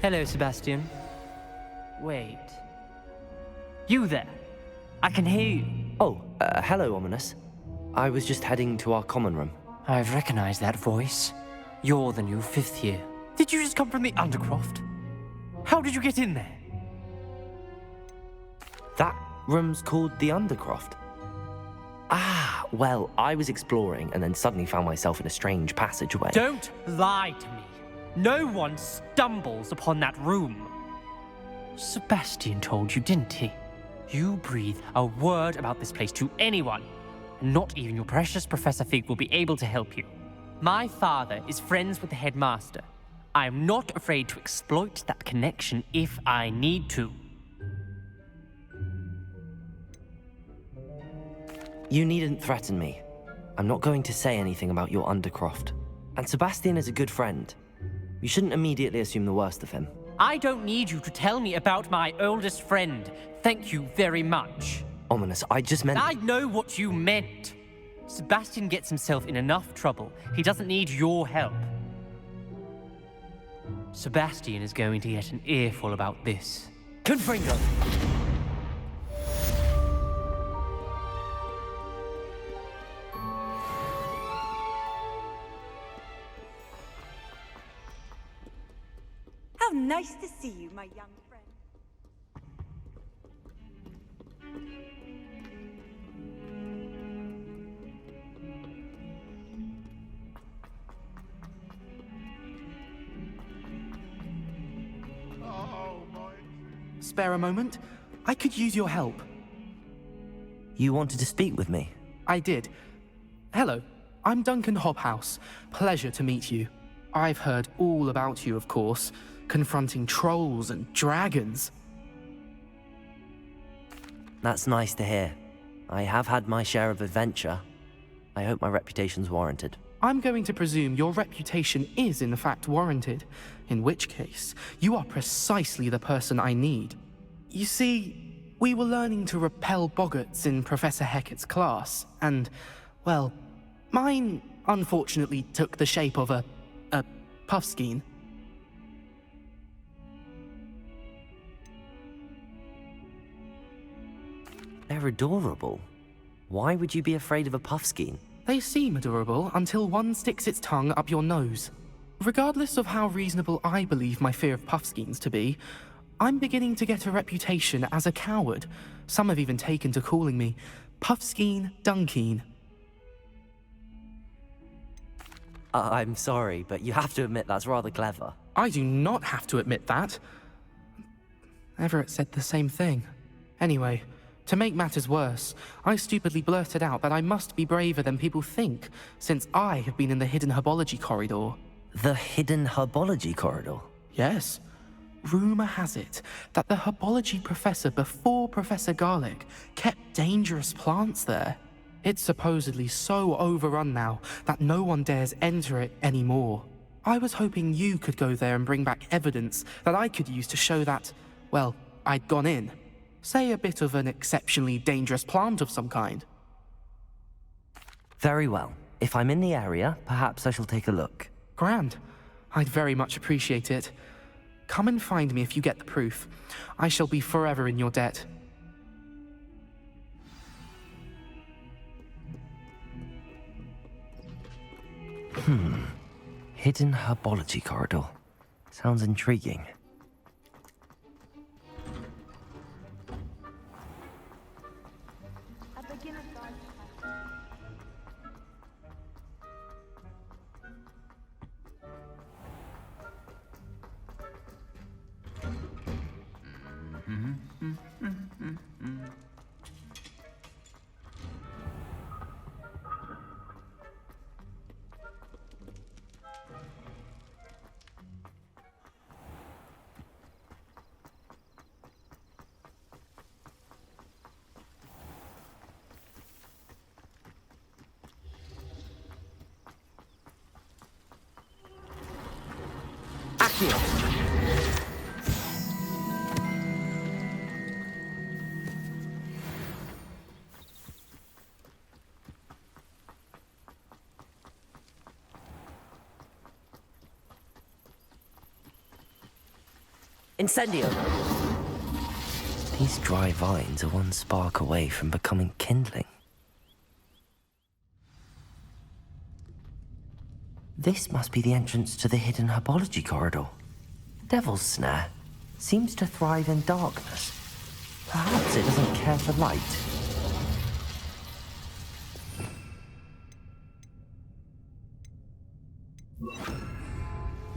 Speaker 14: Hello, Sebastian. Wait. You there? I can hear you.
Speaker 1: Oh, hello, Ominous. I was just heading to our common room.
Speaker 14: I've recognized that voice. You're the new 5th year. Did you just come from the Undercroft? How did you get in there?
Speaker 1: That room's called the Undercroft. Ah, well, I was exploring and then suddenly found myself in a strange passageway.
Speaker 14: Don't lie to me. No one stumbles upon that room. Sebastian told you, didn't he? You breathe a word about this place to anyone, and not even your precious Professor Fig will be able to help you. My father is friends with the headmaster. I am not afraid to exploit that connection if I need to.
Speaker 1: You needn't threaten me. I'm not going to say anything about your Undercroft. And Sebastian is a good friend. You shouldn't immediately assume the worst of him.
Speaker 14: I don't need you to tell me about my oldest friend. Thank you very much.
Speaker 1: Ominous, I just meant...
Speaker 14: I know what you meant. Sebastian gets himself in enough trouble. He doesn't need your help. Sebastian is going to get an earful about this.
Speaker 1: Confringo!
Speaker 7: How nice to see you, my young friend.
Speaker 12: Spare a moment? I could use your help.
Speaker 1: You wanted to speak with me?
Speaker 12: I did. Hello, I'm Duncan Hobhouse. Pleasure to meet you. I've heard all about you, of course, confronting trolls and dragons.
Speaker 1: That's nice to hear. I have had my share of adventure. I hope my reputation's warranted.
Speaker 12: I'm going to presume your reputation is in fact warranted, in which case, you are precisely the person I need. You see, we were learning to repel boggarts in Professor Hecat's class, and, well, mine unfortunately took the shape of a puffskein.
Speaker 1: They're adorable. Why would you be afraid of a puffskein?
Speaker 12: They seem adorable until one sticks its tongue up your nose. Regardless of how reasonable I believe my fear of puffskeins to be, I'm beginning to get a reputation as a coward. Some have even taken to calling me Puffskein Dunkeen.
Speaker 1: I'm sorry, but you have to admit that's rather clever.
Speaker 12: I do not have to admit that. Everett said the same thing. Anyway, to make matters worse, I stupidly blurted out that I must be braver than people think, since I have been in the hidden herbology corridor.
Speaker 1: The hidden herbology corridor?
Speaker 12: Yes. Rumor has it that the herbology professor before Professor Garlic kept dangerous plants there. It's supposedly so overrun now that no one dares enter it anymore. I was hoping you could go there and bring back evidence that I could use to show that, well, I'd gone in. Say a bit of an exceptionally dangerous plant of some kind.
Speaker 1: Very well. If I'm in the area, perhaps I shall take a look.
Speaker 12: Grand. I'd very much appreciate it. Come and find me if you get the proof. I shall be forever in your debt.
Speaker 1: Hidden herbology corridor. Sounds intriguing. Incendio! These dry vines are one spark away from becoming kindling. This must be the entrance to the hidden herbology corridor. Devil's Snare seems to thrive in darkness. Perhaps it doesn't care for light.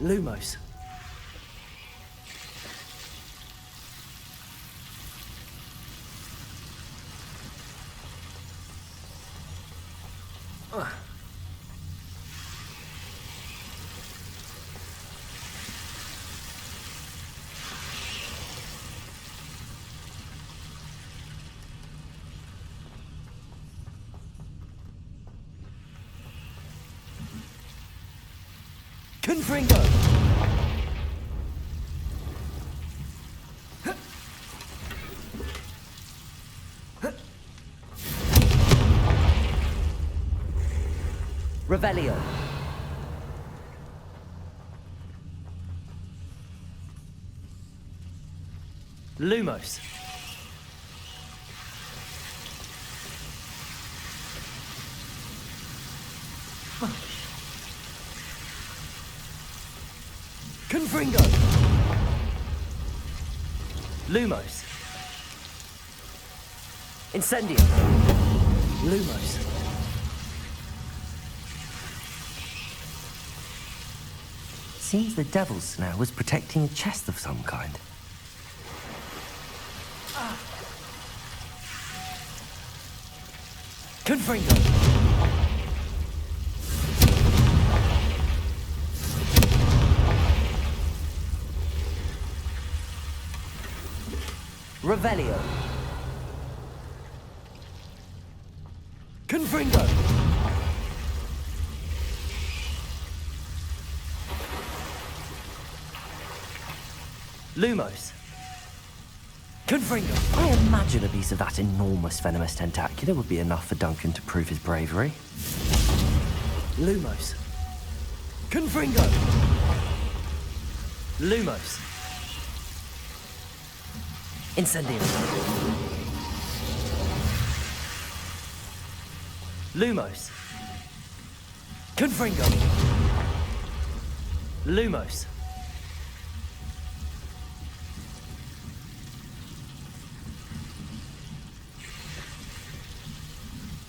Speaker 1: Lumos. Confringo! Revelio. Lumos. Confringo. Lumos. Incendio. Lumos. Seems the devil's snare was protecting a chest of some kind. Confringo. Revelio. Confringo. Lumos. Confringo. I imagine a piece of that enormous venomous tentacula would be enough for Duncan to prove his bravery. Lumos. Confringo. Lumos. Incendio. Lumos. Confringo. Lumos.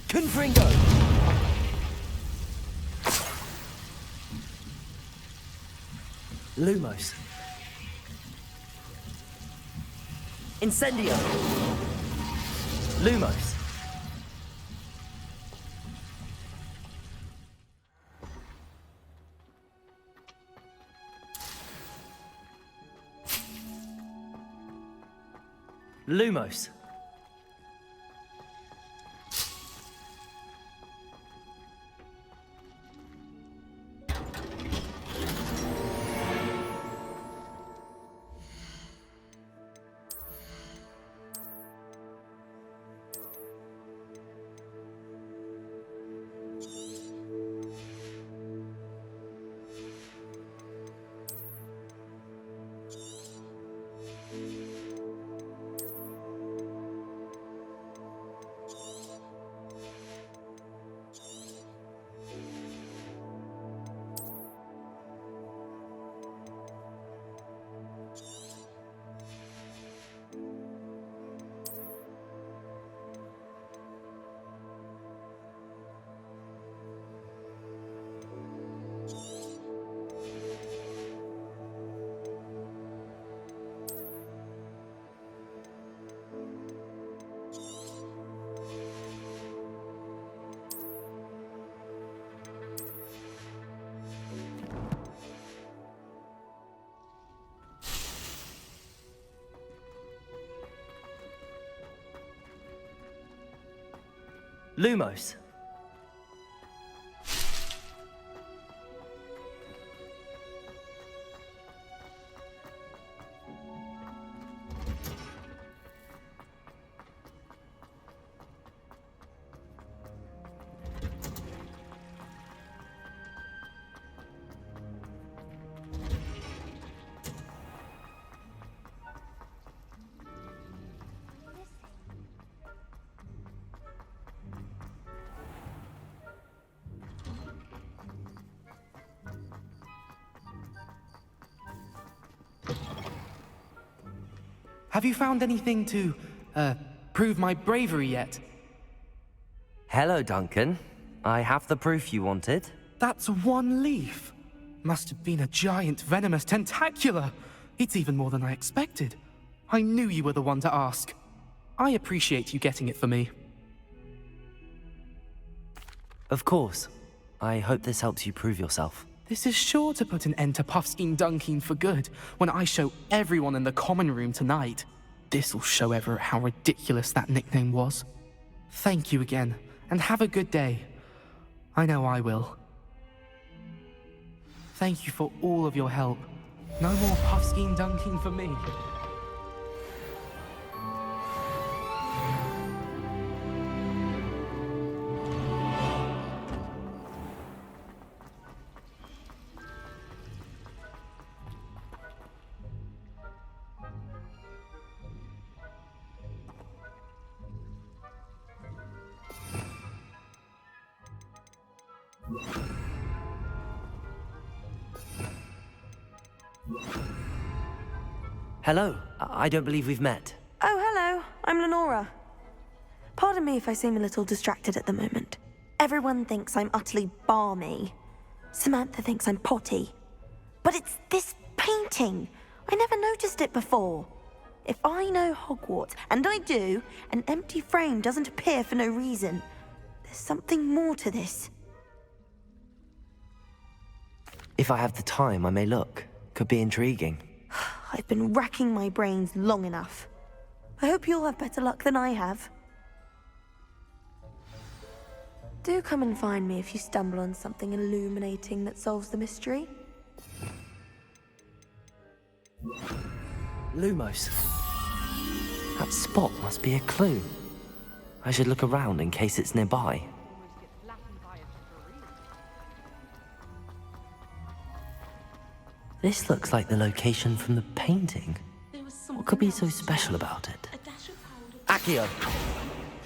Speaker 1: Confringo. Lumos. Incendio. Lumos. Lumos. Lumos.
Speaker 12: Have you found anything to, prove my bravery yet?
Speaker 1: Hello, Duncan. I have the proof you wanted.
Speaker 12: That's one leaf. Must have been a giant venomous tentacula. It's even more than I expected. I knew you were the one to ask. I appreciate you getting it for me.
Speaker 1: Of course. I hope this helps you prove yourself.
Speaker 12: This is sure to put an end to Puffskein Dunking for good when I show everyone in the common room tonight. This'll show Everett how ridiculous that nickname was. Thank you again, and have a good day. I know I will. Thank you for all of your help. No more Puffskein Dunking for me.
Speaker 1: Hello. I don't believe we've met.
Speaker 15: Oh, hello. I'm Lenora. Pardon me if I seem a little distracted at the moment. Everyone thinks I'm utterly balmy. Samantha thinks I'm potty. But it's this painting. I never noticed it before. If I know Hogwarts, and I do, an empty frame doesn't appear for no reason. There's something more to this.
Speaker 1: If I have the time, I may look. Could be intriguing.
Speaker 15: I've been racking my brains long enough. I hope you'll have better luck than I have. Do come and find me if you stumble on something illuminating that solves the mystery.
Speaker 1: Lumos. That spot must be a clue. I should look around in case it's nearby. This looks like the location from the painting. What could be so special about it? Accio!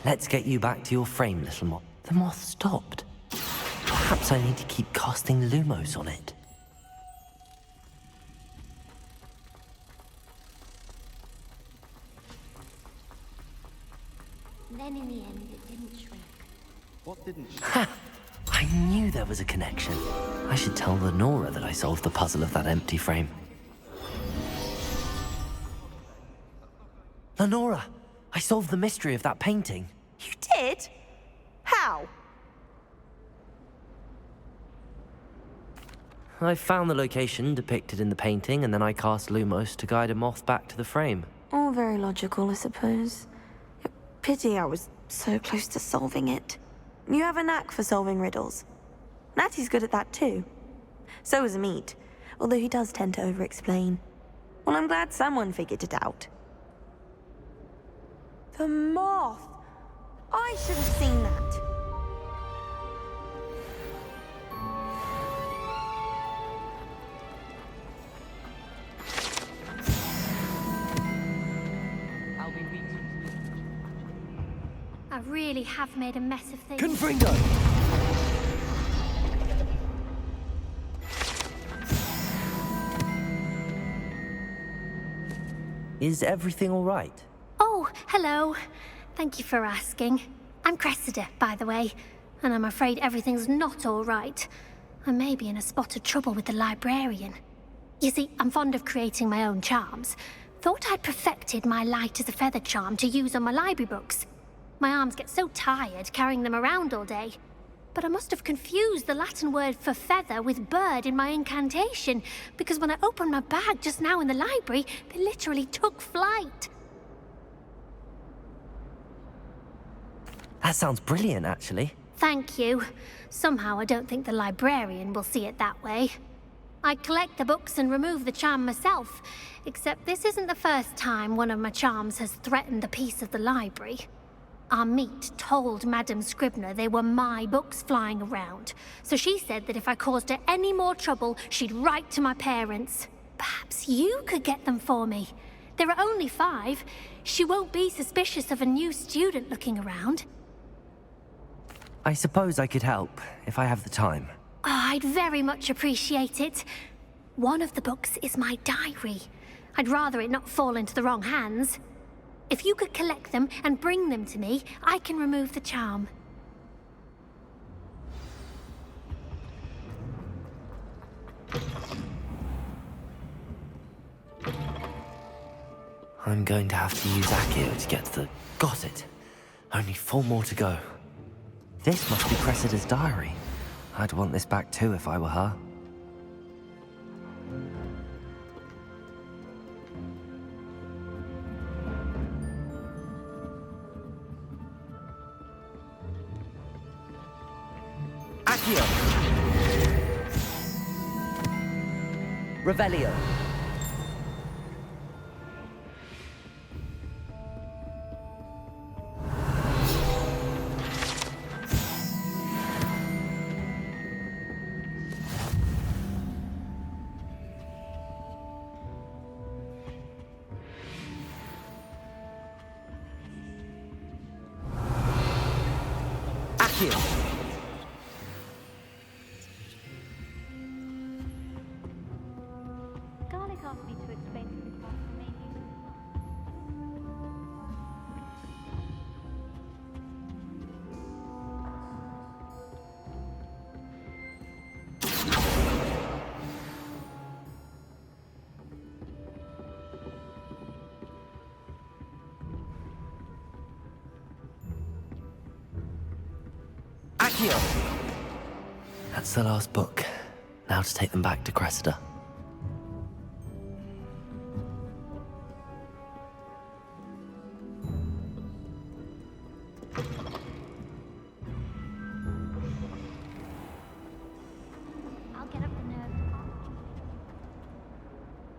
Speaker 1: Let's get you back to your frame, little moth. The moth stopped. Perhaps I need to keep casting Lumos on it.
Speaker 16: Then in the end, it didn't shrink.
Speaker 13: What didn't shrink?
Speaker 1: Ha! I knew there was a connection. I should tell Lenora that I solved the puzzle of that empty frame. Lenora! I solved the mystery of that painting.
Speaker 15: You did? How?
Speaker 1: I found the location depicted in the painting, and then I cast Lumos to guide a moth back to the frame.
Speaker 15: All very logical, I suppose. Pity I was so close to solving it. You have a knack for solving riddles. Natty's good at that too. So is Meat, although he does tend to over-explain. Well, I'm glad someone figured it out. The moth! I should have seen that.
Speaker 16: I really have made a mess of things.
Speaker 1: Confringo! Is everything all right?
Speaker 16: Oh, hello. Thank you for asking. I'm Cressida, by the way, and I'm afraid everything's not all right. I may be in a spot of trouble with the librarian. You see, I'm fond of creating my own charms. Thought I'd perfected my light as a feather charm to use on my library books. My arms get so tired carrying them around all day. But I must have confused the Latin word for feather with bird in my incantation, because when I opened my bag just now in the library, they literally took flight.
Speaker 1: That sounds brilliant, actually.
Speaker 16: Thank you. Somehow I don't think the librarian will see it that way. I collect the books and remove the charm myself, except this isn't the first time one of my charms has threatened the peace of the library. Our Meat told Madame Scribner they were my books flying around, so she said that if I caused her any more trouble, she'd write to my parents. Perhaps you could get them for me. There are only 5. She won't be suspicious of a new student looking around.
Speaker 1: I suppose I could help, if I have the time.
Speaker 16: Oh, I'd very much appreciate it. One of the books is my diary. I'd rather it not fall into the wrong hands. If you could collect them and bring them to me, I can remove the charm.
Speaker 1: I'm going to have to use Accio to get to the... Got it. Only 4 more to go. This must be Cressida's diary. I'd want this back too if I were her.
Speaker 17: Accio! Revelio! Accio!
Speaker 16: Garlic asked me to explain to the class the main use of
Speaker 17: Accio!
Speaker 1: That's the last book. Now to take them back to Cressida.
Speaker 16: I'll get up the nerve to ask you.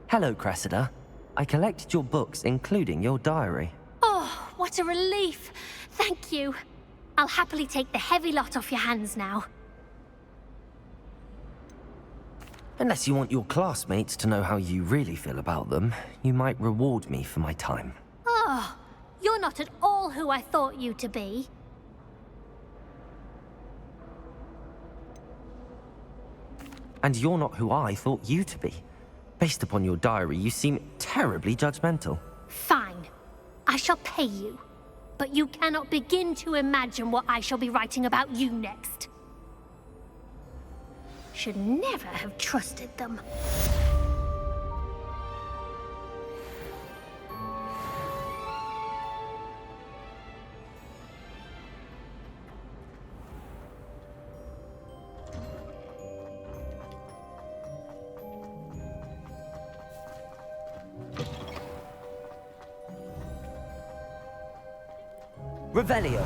Speaker 1: Hello, Cressida. I collected your books, including your diary.
Speaker 16: Oh, what a relief. Thank you. I'll happily take the heavy lot off your hands now.
Speaker 1: Unless you want your classmates to know how you really feel about them, you might reward me for my time.
Speaker 16: Oh, you're not at all who I thought you to be.
Speaker 1: And you're not who I thought you to be. Based upon your diary, you seem terribly judgmental.
Speaker 16: Fine. I shall pay you. But you cannot begin to imagine what I shall be writing about you next. Should never have trusted them.
Speaker 17: Revelio!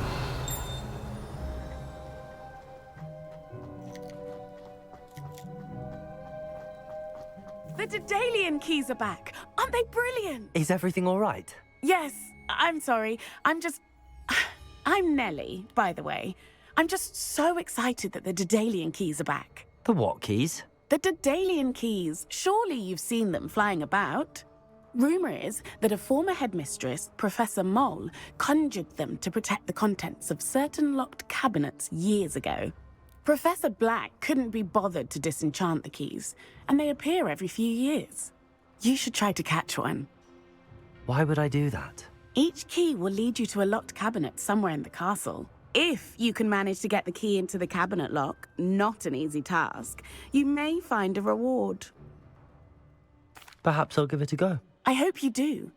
Speaker 18: The Daedalian keys are back. Aren't they brilliant?
Speaker 1: Is everything all right?
Speaker 18: Yes, I'm sorry. I'm Nellie, by the way. I'm just so excited that the Daedalian keys are back.
Speaker 1: The what keys?
Speaker 18: The Daedalian keys. Surely you've seen them flying about. Rumor is that a former headmistress, Professor Moll, conjured them to protect the contents of certain locked cabinets years ago. Professor Black couldn't be bothered to disenchant the keys, and they appear every few years. You should try to catch one.
Speaker 1: Why would I do that?
Speaker 18: Each key will lead you to a locked cabinet somewhere in the castle. If you can manage to get the key into the cabinet lock, not an easy task, you may find a reward.
Speaker 1: Perhaps I'll give it a go.
Speaker 18: I hope you do.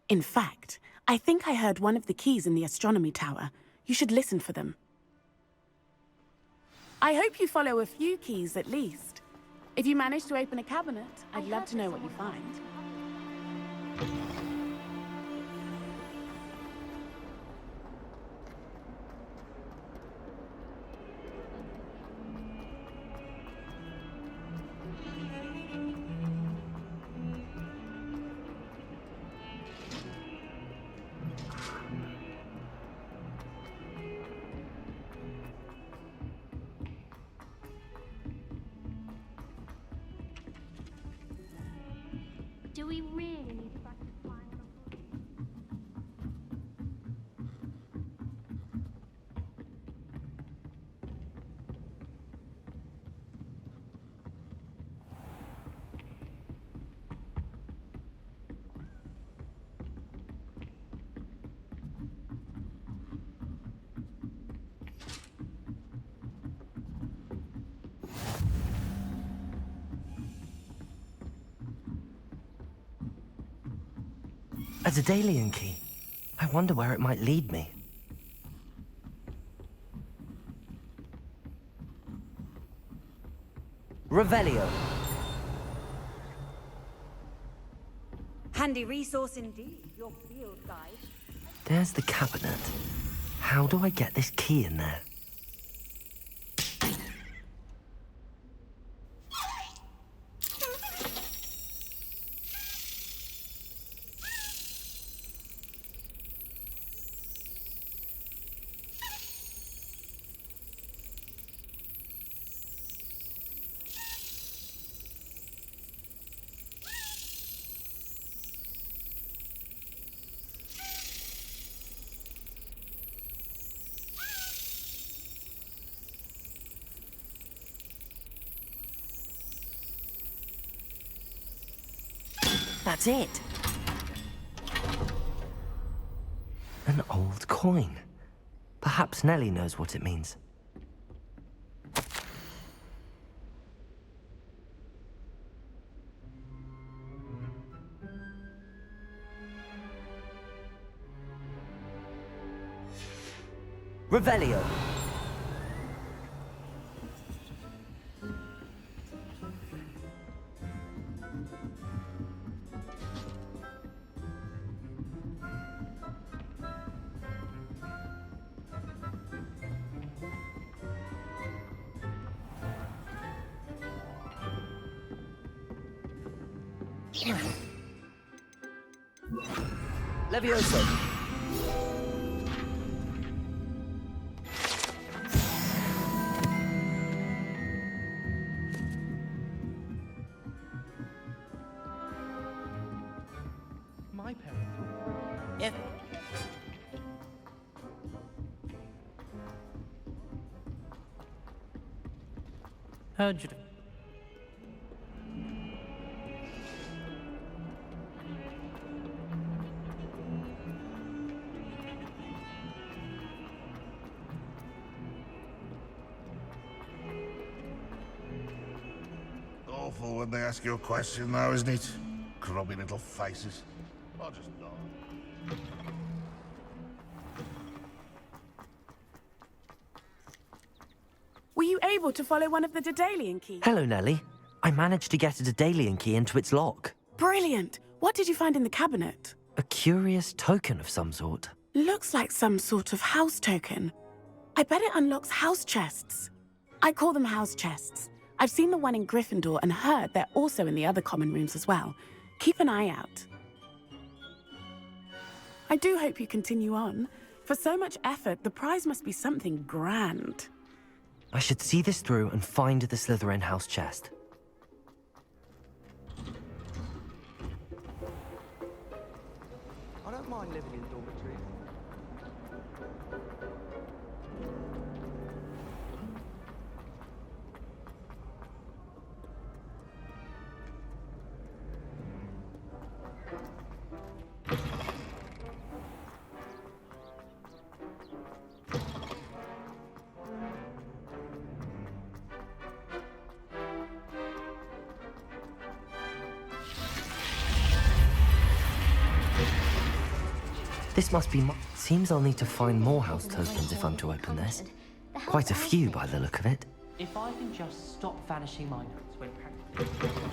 Speaker 18: In fact, I think I heard one of the keys in the astronomy tower. You should listen for them. I hope you follow a few keys at least. If you manage to open a cabinet, I'd love to know what you find.
Speaker 16: Do we really need to practice flying on a
Speaker 1: A Daedalian key. I wonder where it might lead me.
Speaker 17: Revelio.
Speaker 7: Handy resource indeed, your field guide.
Speaker 1: There's the cabinet. How do I get this key in there? That's it. An old coin. Perhaps Nellie knows what it means.
Speaker 17: Revelio. Levioso.
Speaker 12: My parents were...
Speaker 6: Yes.
Speaker 14: Heard you.
Speaker 4: Awful when they ask you a question, though, isn't it? Grubby little faces. I'll just nod.
Speaker 18: Were you able to follow one of the Daedalian keys?
Speaker 1: Hello, Nellie. I managed to get a Daedalian key into its lock.
Speaker 18: Brilliant! What did you find in the cabinet?
Speaker 1: A curious token of some sort.
Speaker 18: Looks like some sort of house token. I bet it unlocks house chests. I call them house chests. I've seen the one in Gryffindor and heard they're also in the other common rooms as well. Keep an eye out. I do hope you continue on. For so much effort, the prize must be something grand.
Speaker 1: I should see this through and find the Slytherin house chest.
Speaker 17: I don't mind living in dormitories.
Speaker 1: This must be seems I'll need to find more house tokens if I'm to open this. Quite a few by the look of it.
Speaker 14: If I can just stop vanishing my notes when practicing.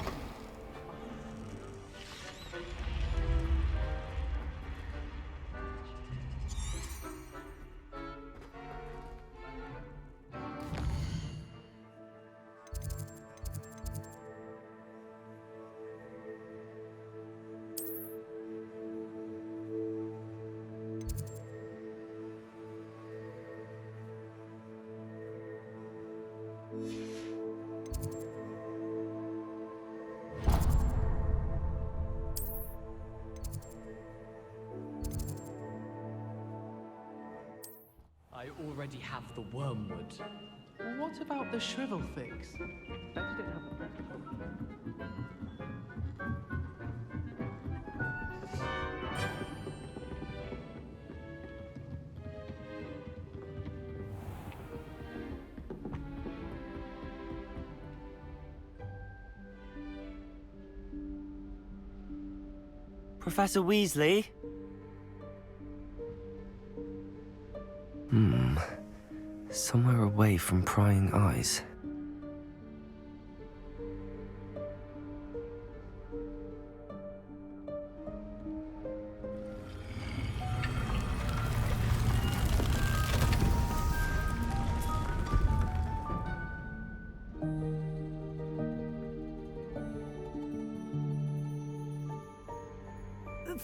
Speaker 14: I already have the wormwood.
Speaker 12: What about the shrivel figs? Bet you don't have the bread
Speaker 17: Professor Weasley?
Speaker 1: Somewhere away from prying eyes.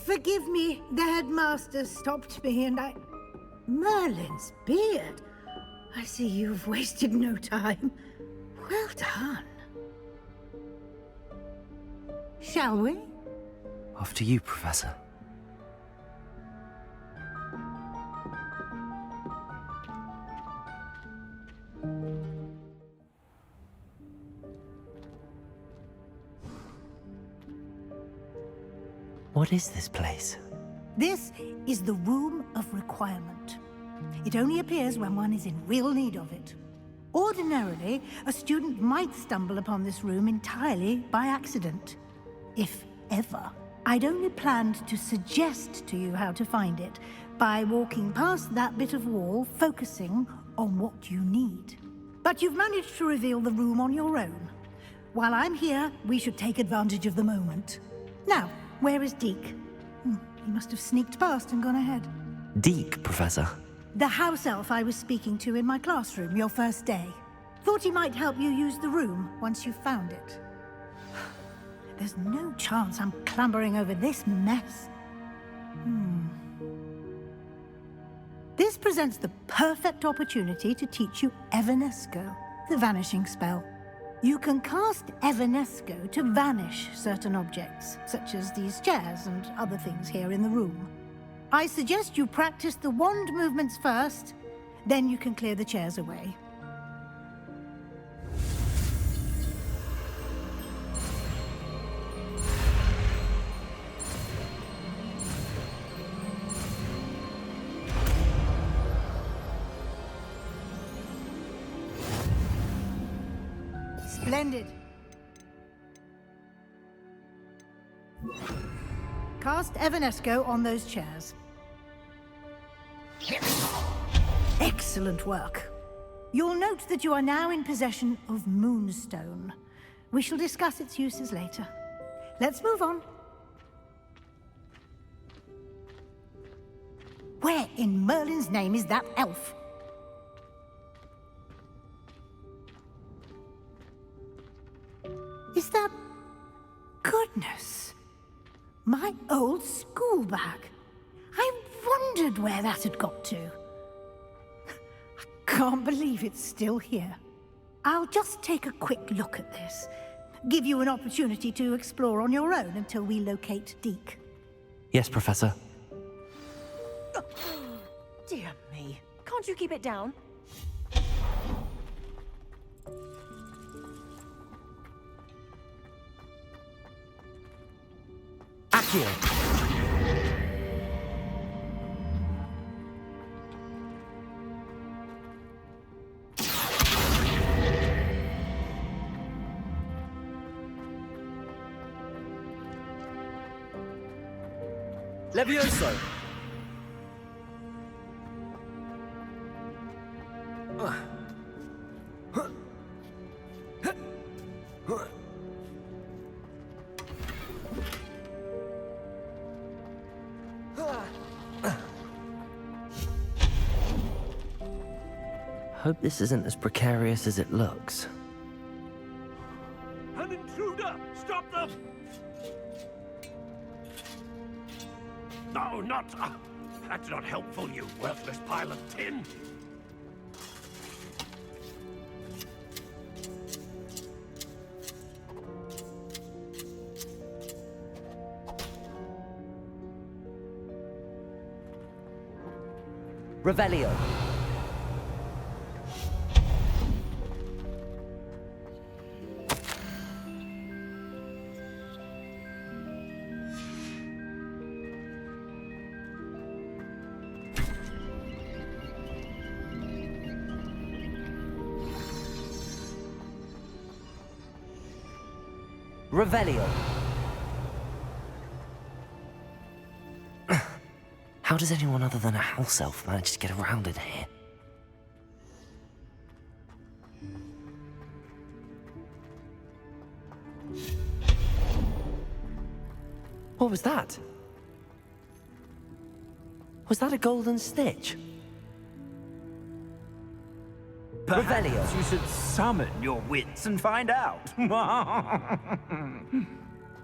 Speaker 19: Forgive me, the headmaster stopped me and I... Merlin's beard. I see you've wasted no time. Well done. Shall we?
Speaker 1: Off to you, Professor. What is this place?
Speaker 19: This is the Room of Requirement. It only appears when one is in real need of it. Ordinarily, a student might stumble upon this room entirely by accident. If ever. I'd only planned to suggest to you how to find it by walking past that bit of wall, focusing on what you need. But you've managed to reveal the room on your own. While I'm here, we should take advantage of the moment. Now, where is Deke? He must have sneaked past and gone ahead.
Speaker 1: Deke, Professor.
Speaker 19: The house elf I was speaking to in my classroom your first day. Thought he might help you use the room once you found it. There's no chance I'm clambering over this mess. This presents the perfect opportunity to teach you Evanesco, the vanishing spell. You can cast Evanesco to vanish certain objects, such as these chairs and other things here in the room. I suggest you practice the wand movements first, then you can clear the chairs away. Splendid. Cast Evanesco on those chairs. Excellent work. You'll note that you are now in possession of Moonstone. We shall discuss its uses later. Let's move on. Where in Merlin's name is that elf? Is that... Goodness. My old school bag. I wondered where that had got to. I can't believe it's still here. I'll just take a quick look at this. Give you an opportunity to explore on your own until we locate Deke.
Speaker 1: Yes, Professor.
Speaker 5: Dear me. Can't you keep it down?
Speaker 1: Accio!
Speaker 20: Levioso!
Speaker 1: Hope this isn't as precarious as it looks.
Speaker 4: An intruder! Stop them! No, not... that's not helpful, you worthless pile of tin!
Speaker 1: Revelio. Revelio. How does anyone other than a house elf manage to get around in here? What was that? Was that a golden stitch?
Speaker 3: Perhaps you should summon your wits and find out.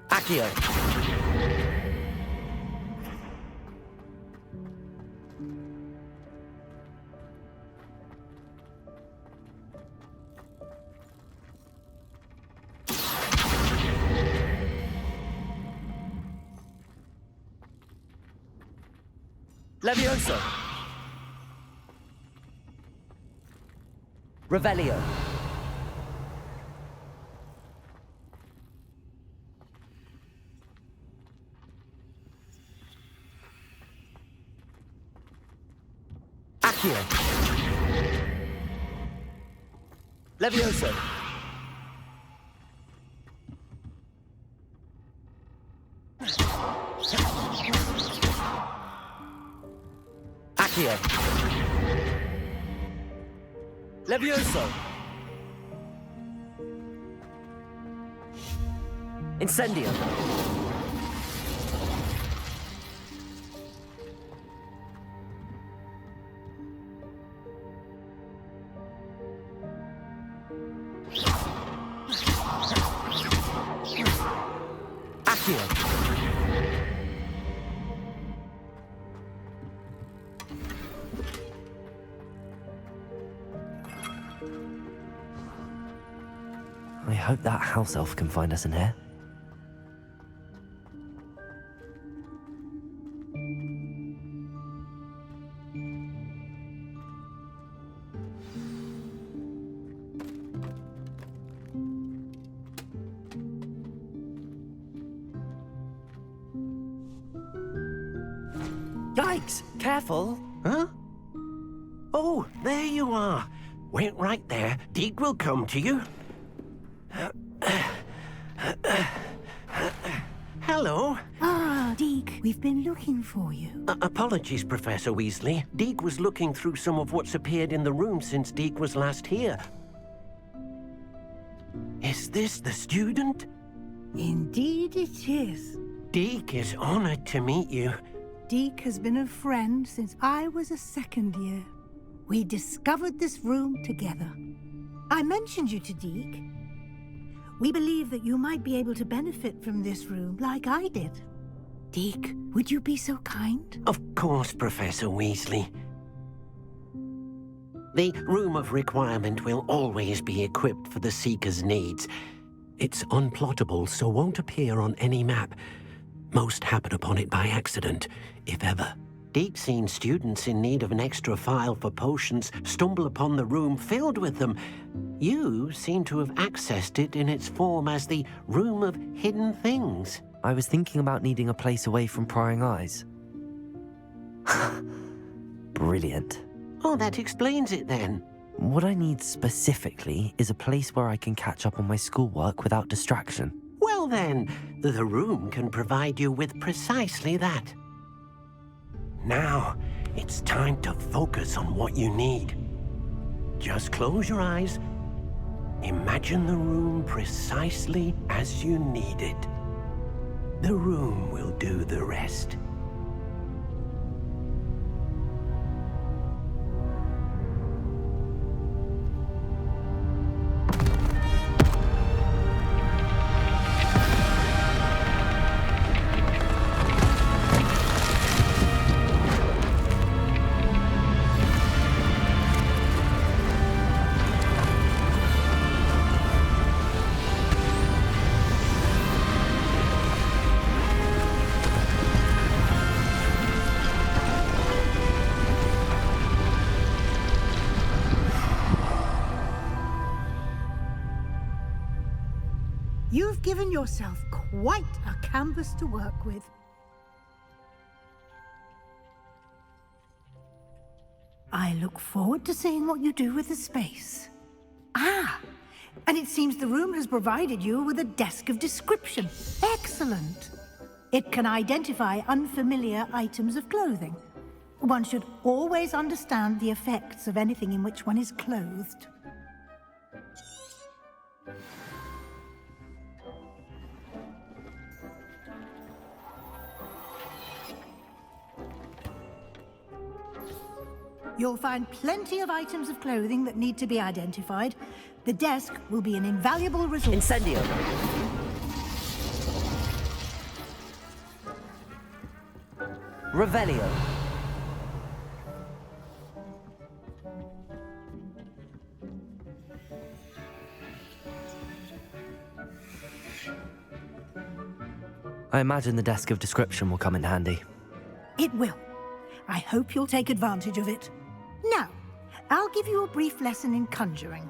Speaker 1: Accio. Levioso! Revelio! Accio! Levioso! Accio! Levioso! Incendio! Accio! I hope that house elf can find us in here.
Speaker 10: Yikes! Careful! Huh? Oh, there you are. Wait right there. Deke will come to you. Hello.
Speaker 19: Ah, Deke, we've been looking for you.
Speaker 10: Apologies, Professor Weasley. Deke was looking through some of what's appeared in the room since Deke was last here. Is this the student?
Speaker 19: Indeed it is.
Speaker 10: Deke is honored to meet you.
Speaker 19: Deke has been a friend since I was a second year. We discovered this room together. I mentioned you to Deke. We believe that you might be able to benefit from this room like I did. Deke, would you be so kind?
Speaker 10: Of course, Professor Weasley. The Room of Requirement will always be equipped for the Seeker's needs. It's unplottable, so won't appear on any map. Most happen upon it by accident, if ever. Deke's seen students in need of an extra file for potions stumble upon the room filled with them. You seem to have accessed it in its form as the Room of Hidden Things.
Speaker 1: I was thinking about needing a place away from prying eyes. Brilliant.
Speaker 10: Oh, that explains it then.
Speaker 1: What I need specifically is a place where I can catch up on my schoolwork without distraction.
Speaker 10: Well then, the room can provide you with precisely that. Now, it's time to focus on what you need. Just close your eyes. Imagine the room precisely as you need it. The room will do the rest.
Speaker 19: You've given yourself quite a canvas to work with. I look forward to seeing what you do with the space. Ah, and it seems the room has provided you with a desk of description. Excellent. It can identify unfamiliar items of clothing. One should always understand the effects of anything in which one is clothed. You'll find plenty of items of clothing that need to be identified. The desk will be an invaluable resource.
Speaker 1: Incendio. Revelio. I imagine the desk of description will come in handy.
Speaker 19: It will. I hope you'll take advantage of it. Now, I'll give you a brief lesson in conjuring.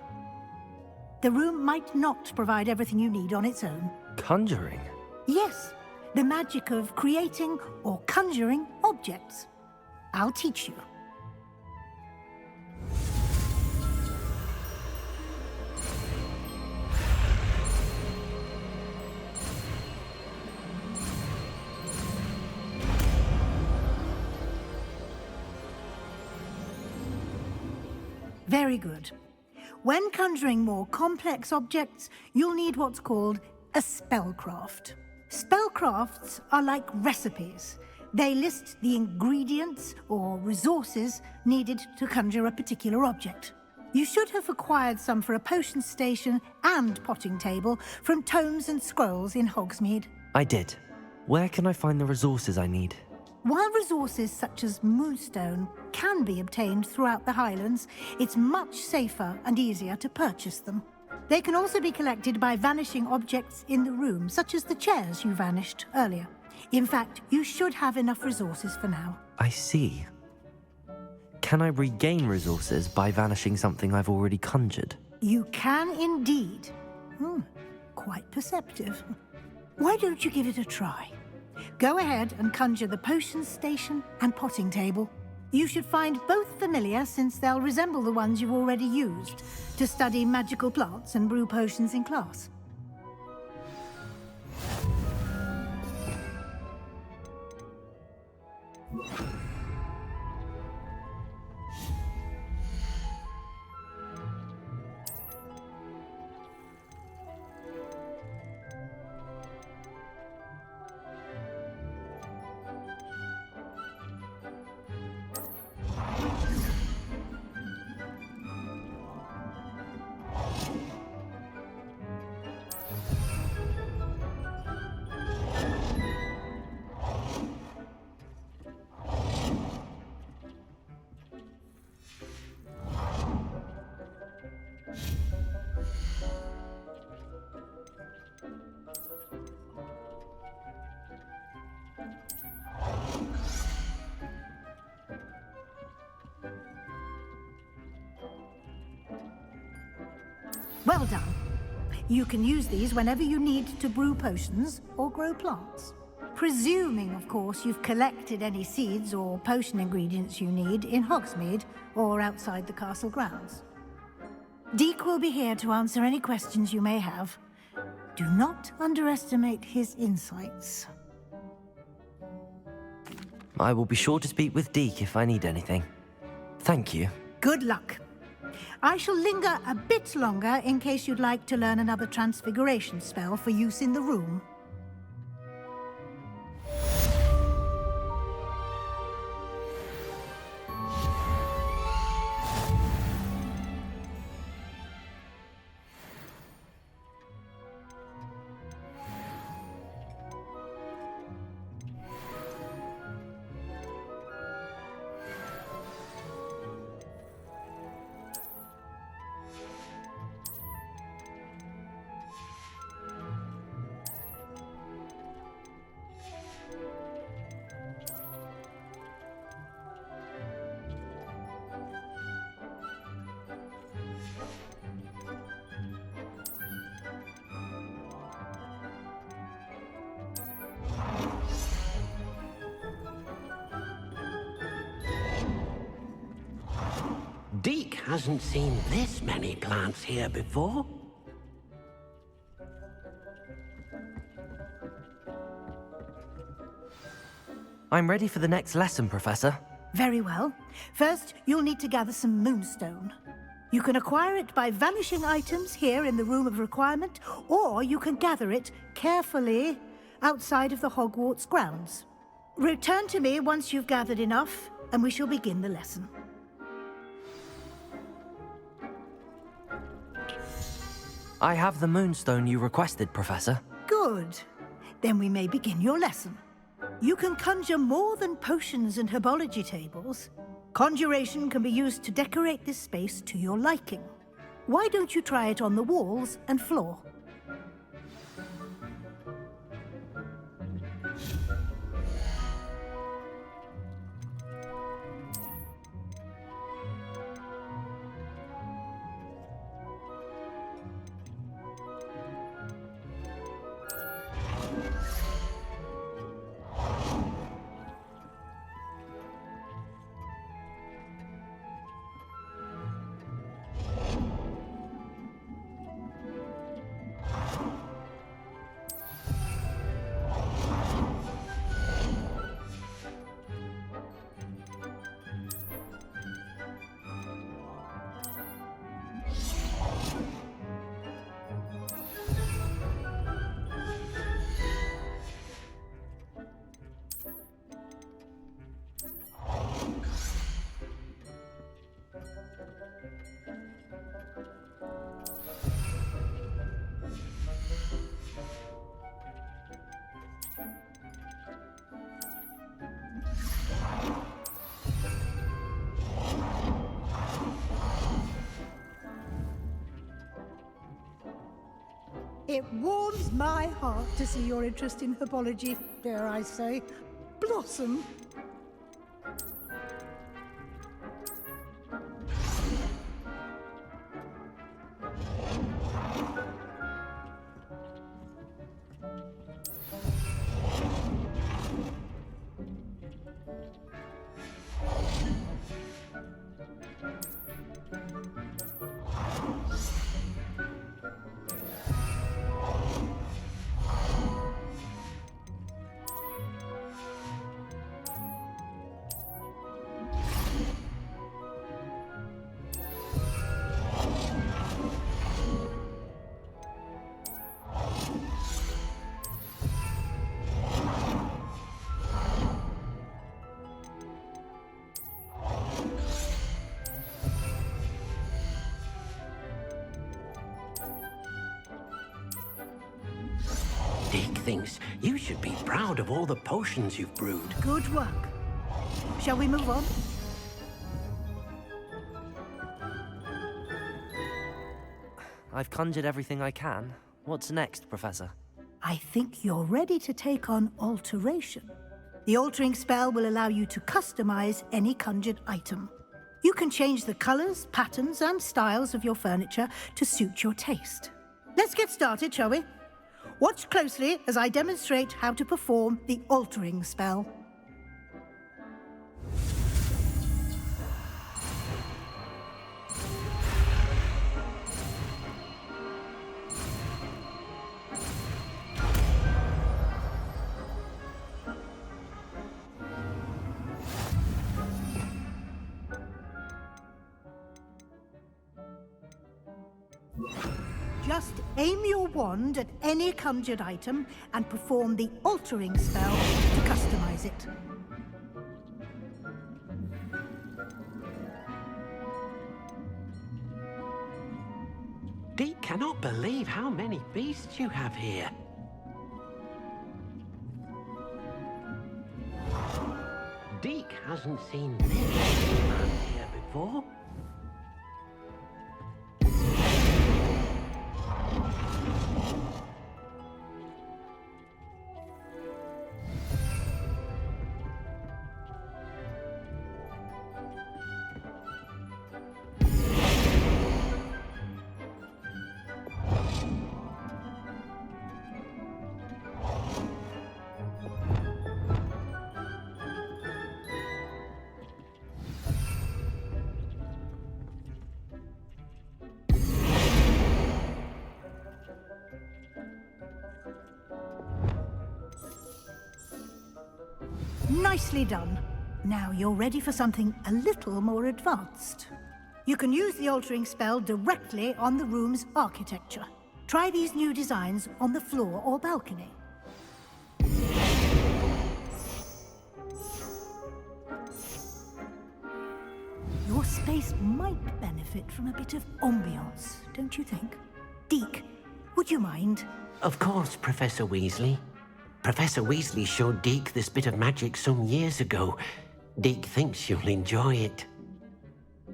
Speaker 19: The room might not provide everything you need on its own.
Speaker 1: Conjuring?
Speaker 19: Yes, the magic of creating or conjuring objects. I'll teach you. Very good. When conjuring more complex objects, you'll need what's called a spellcraft. Spellcrafts are like recipes. They list the ingredients or resources needed to conjure a particular object. You should have acquired some for a potion station and potting table from tomes and scrolls in Hogsmeade.
Speaker 1: I did. Where can I find the resources I need?
Speaker 19: While resources such as moonstone can be obtained throughout the Highlands, it's much safer and easier to purchase them. They can also be collected by vanishing objects in the room, such as the chairs you vanished earlier. In fact, you should have enough resources for now.
Speaker 1: I see. Can I regain resources by vanishing something I've already conjured?
Speaker 19: You can indeed. Quite perceptive. Why don't you give it a try? Go ahead and conjure the potion station and potting table. You should find both familiar, since they'll resemble the ones you've already used to study magical plants and brew potions in class. Well done. You can use these whenever you need to brew potions or grow plants. Presuming, of course, you've collected any seeds or potion ingredients you need in Hogsmeade or outside the castle grounds. Deek will be here to answer any questions you may have. Do not underestimate his insights.
Speaker 1: I will be sure to speak with Deek if I need anything. Thank you.
Speaker 19: Good luck. I shall linger a bit longer in case you'd like to learn another transfiguration spell for use in the room.
Speaker 10: Deek hasn't seen this many plants here before.
Speaker 1: I'm ready for the next lesson, Professor.
Speaker 19: Very well. First, you'll need to gather some moonstone. You can acquire it by vanishing items here in the Room of Requirement, or you can gather it carefully outside of the Hogwarts grounds. Return to me once you've gathered enough, and we shall begin the lesson.
Speaker 1: I have the moonstone you requested, Professor.
Speaker 19: Good. Then we may begin your lesson. You can conjure more than potions and herbology tables. Conjuration can be used to decorate this space to your liking. Why don't you try it on the walls and floor? It warms my heart to see your interest in herbology, dare I say, blossom.
Speaker 10: Dick thinks you should be proud of all the potions you've brewed.
Speaker 19: Good work. Shall we move on?
Speaker 1: I've conjured everything I can. What's next, Professor?
Speaker 19: I think you're ready to take on alteration. The altering spell will allow you to customize any conjured item. You can change the colors, patterns, and styles of your furniture to suit your taste. Let's get started, shall we? Watch closely as I demonstrate how to perform the altering spell. Just aim your wand at any conjured item and perform the altering spell to customize it.
Speaker 10: Deke cannot believe how many beasts you have here. Deke hasn't seen this man here before.
Speaker 19: Nicely done. Now you're ready for something a little more advanced. You can use the altering spell directly on the room's architecture. Try these new designs on the floor or balcony. Your space might benefit from a bit of ambiance, don't you think? Deke, would you mind?
Speaker 10: Of course, Professor Weasley. Professor Weasley showed Deke this bit of magic some years ago. Deke thinks you'll enjoy it.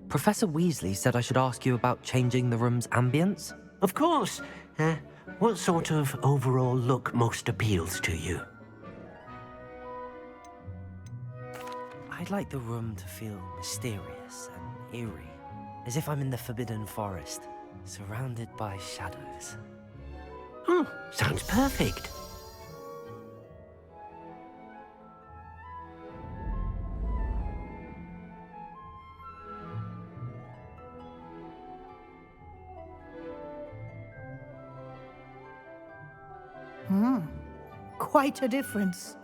Speaker 1: Professor Weasley said I should ask you about changing the room's ambience?
Speaker 10: Of course. What sort of overall look most appeals to you?
Speaker 1: I'd like the room to feel mysterious and eerie, as if I'm in the Forbidden Forest, surrounded by shadows.
Speaker 10: Oh, sounds perfect.
Speaker 19: Quite a difference.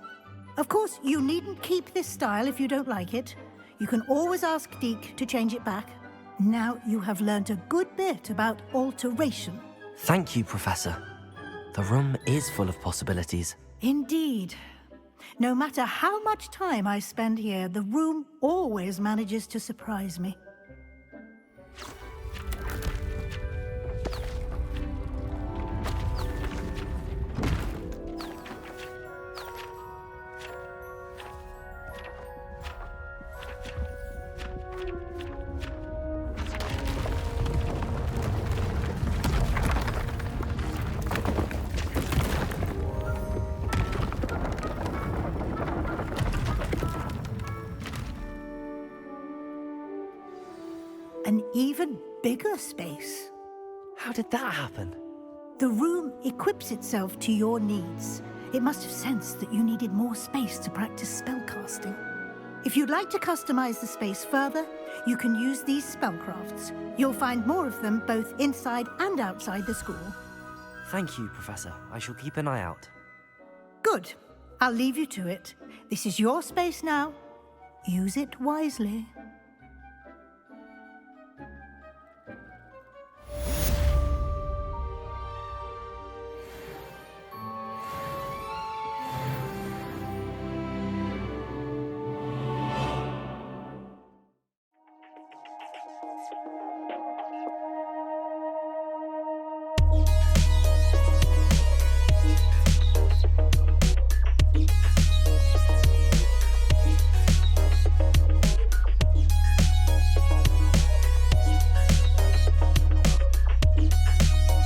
Speaker 19: Of course, you needn't keep this style if you don't like it. You can always ask Deke to change it back. Now you have learnt a good bit about alteration.
Speaker 1: Thank you, Professor. The room is full of possibilities.
Speaker 19: Indeed. No matter how much time I spend here, the room always manages to surprise me. even bigger space.
Speaker 1: How did that happen?
Speaker 19: The room equips itself to your needs. It must have sensed that you needed more space to practice spellcasting. If you'd like to customize the space further, you can use these spellcrafts. You'll find more of them both inside and outside the school.
Speaker 1: Thank you, Professor. I shall keep an eye out.
Speaker 19: Good. I'll leave you to it. This is your space now. Use it wisely.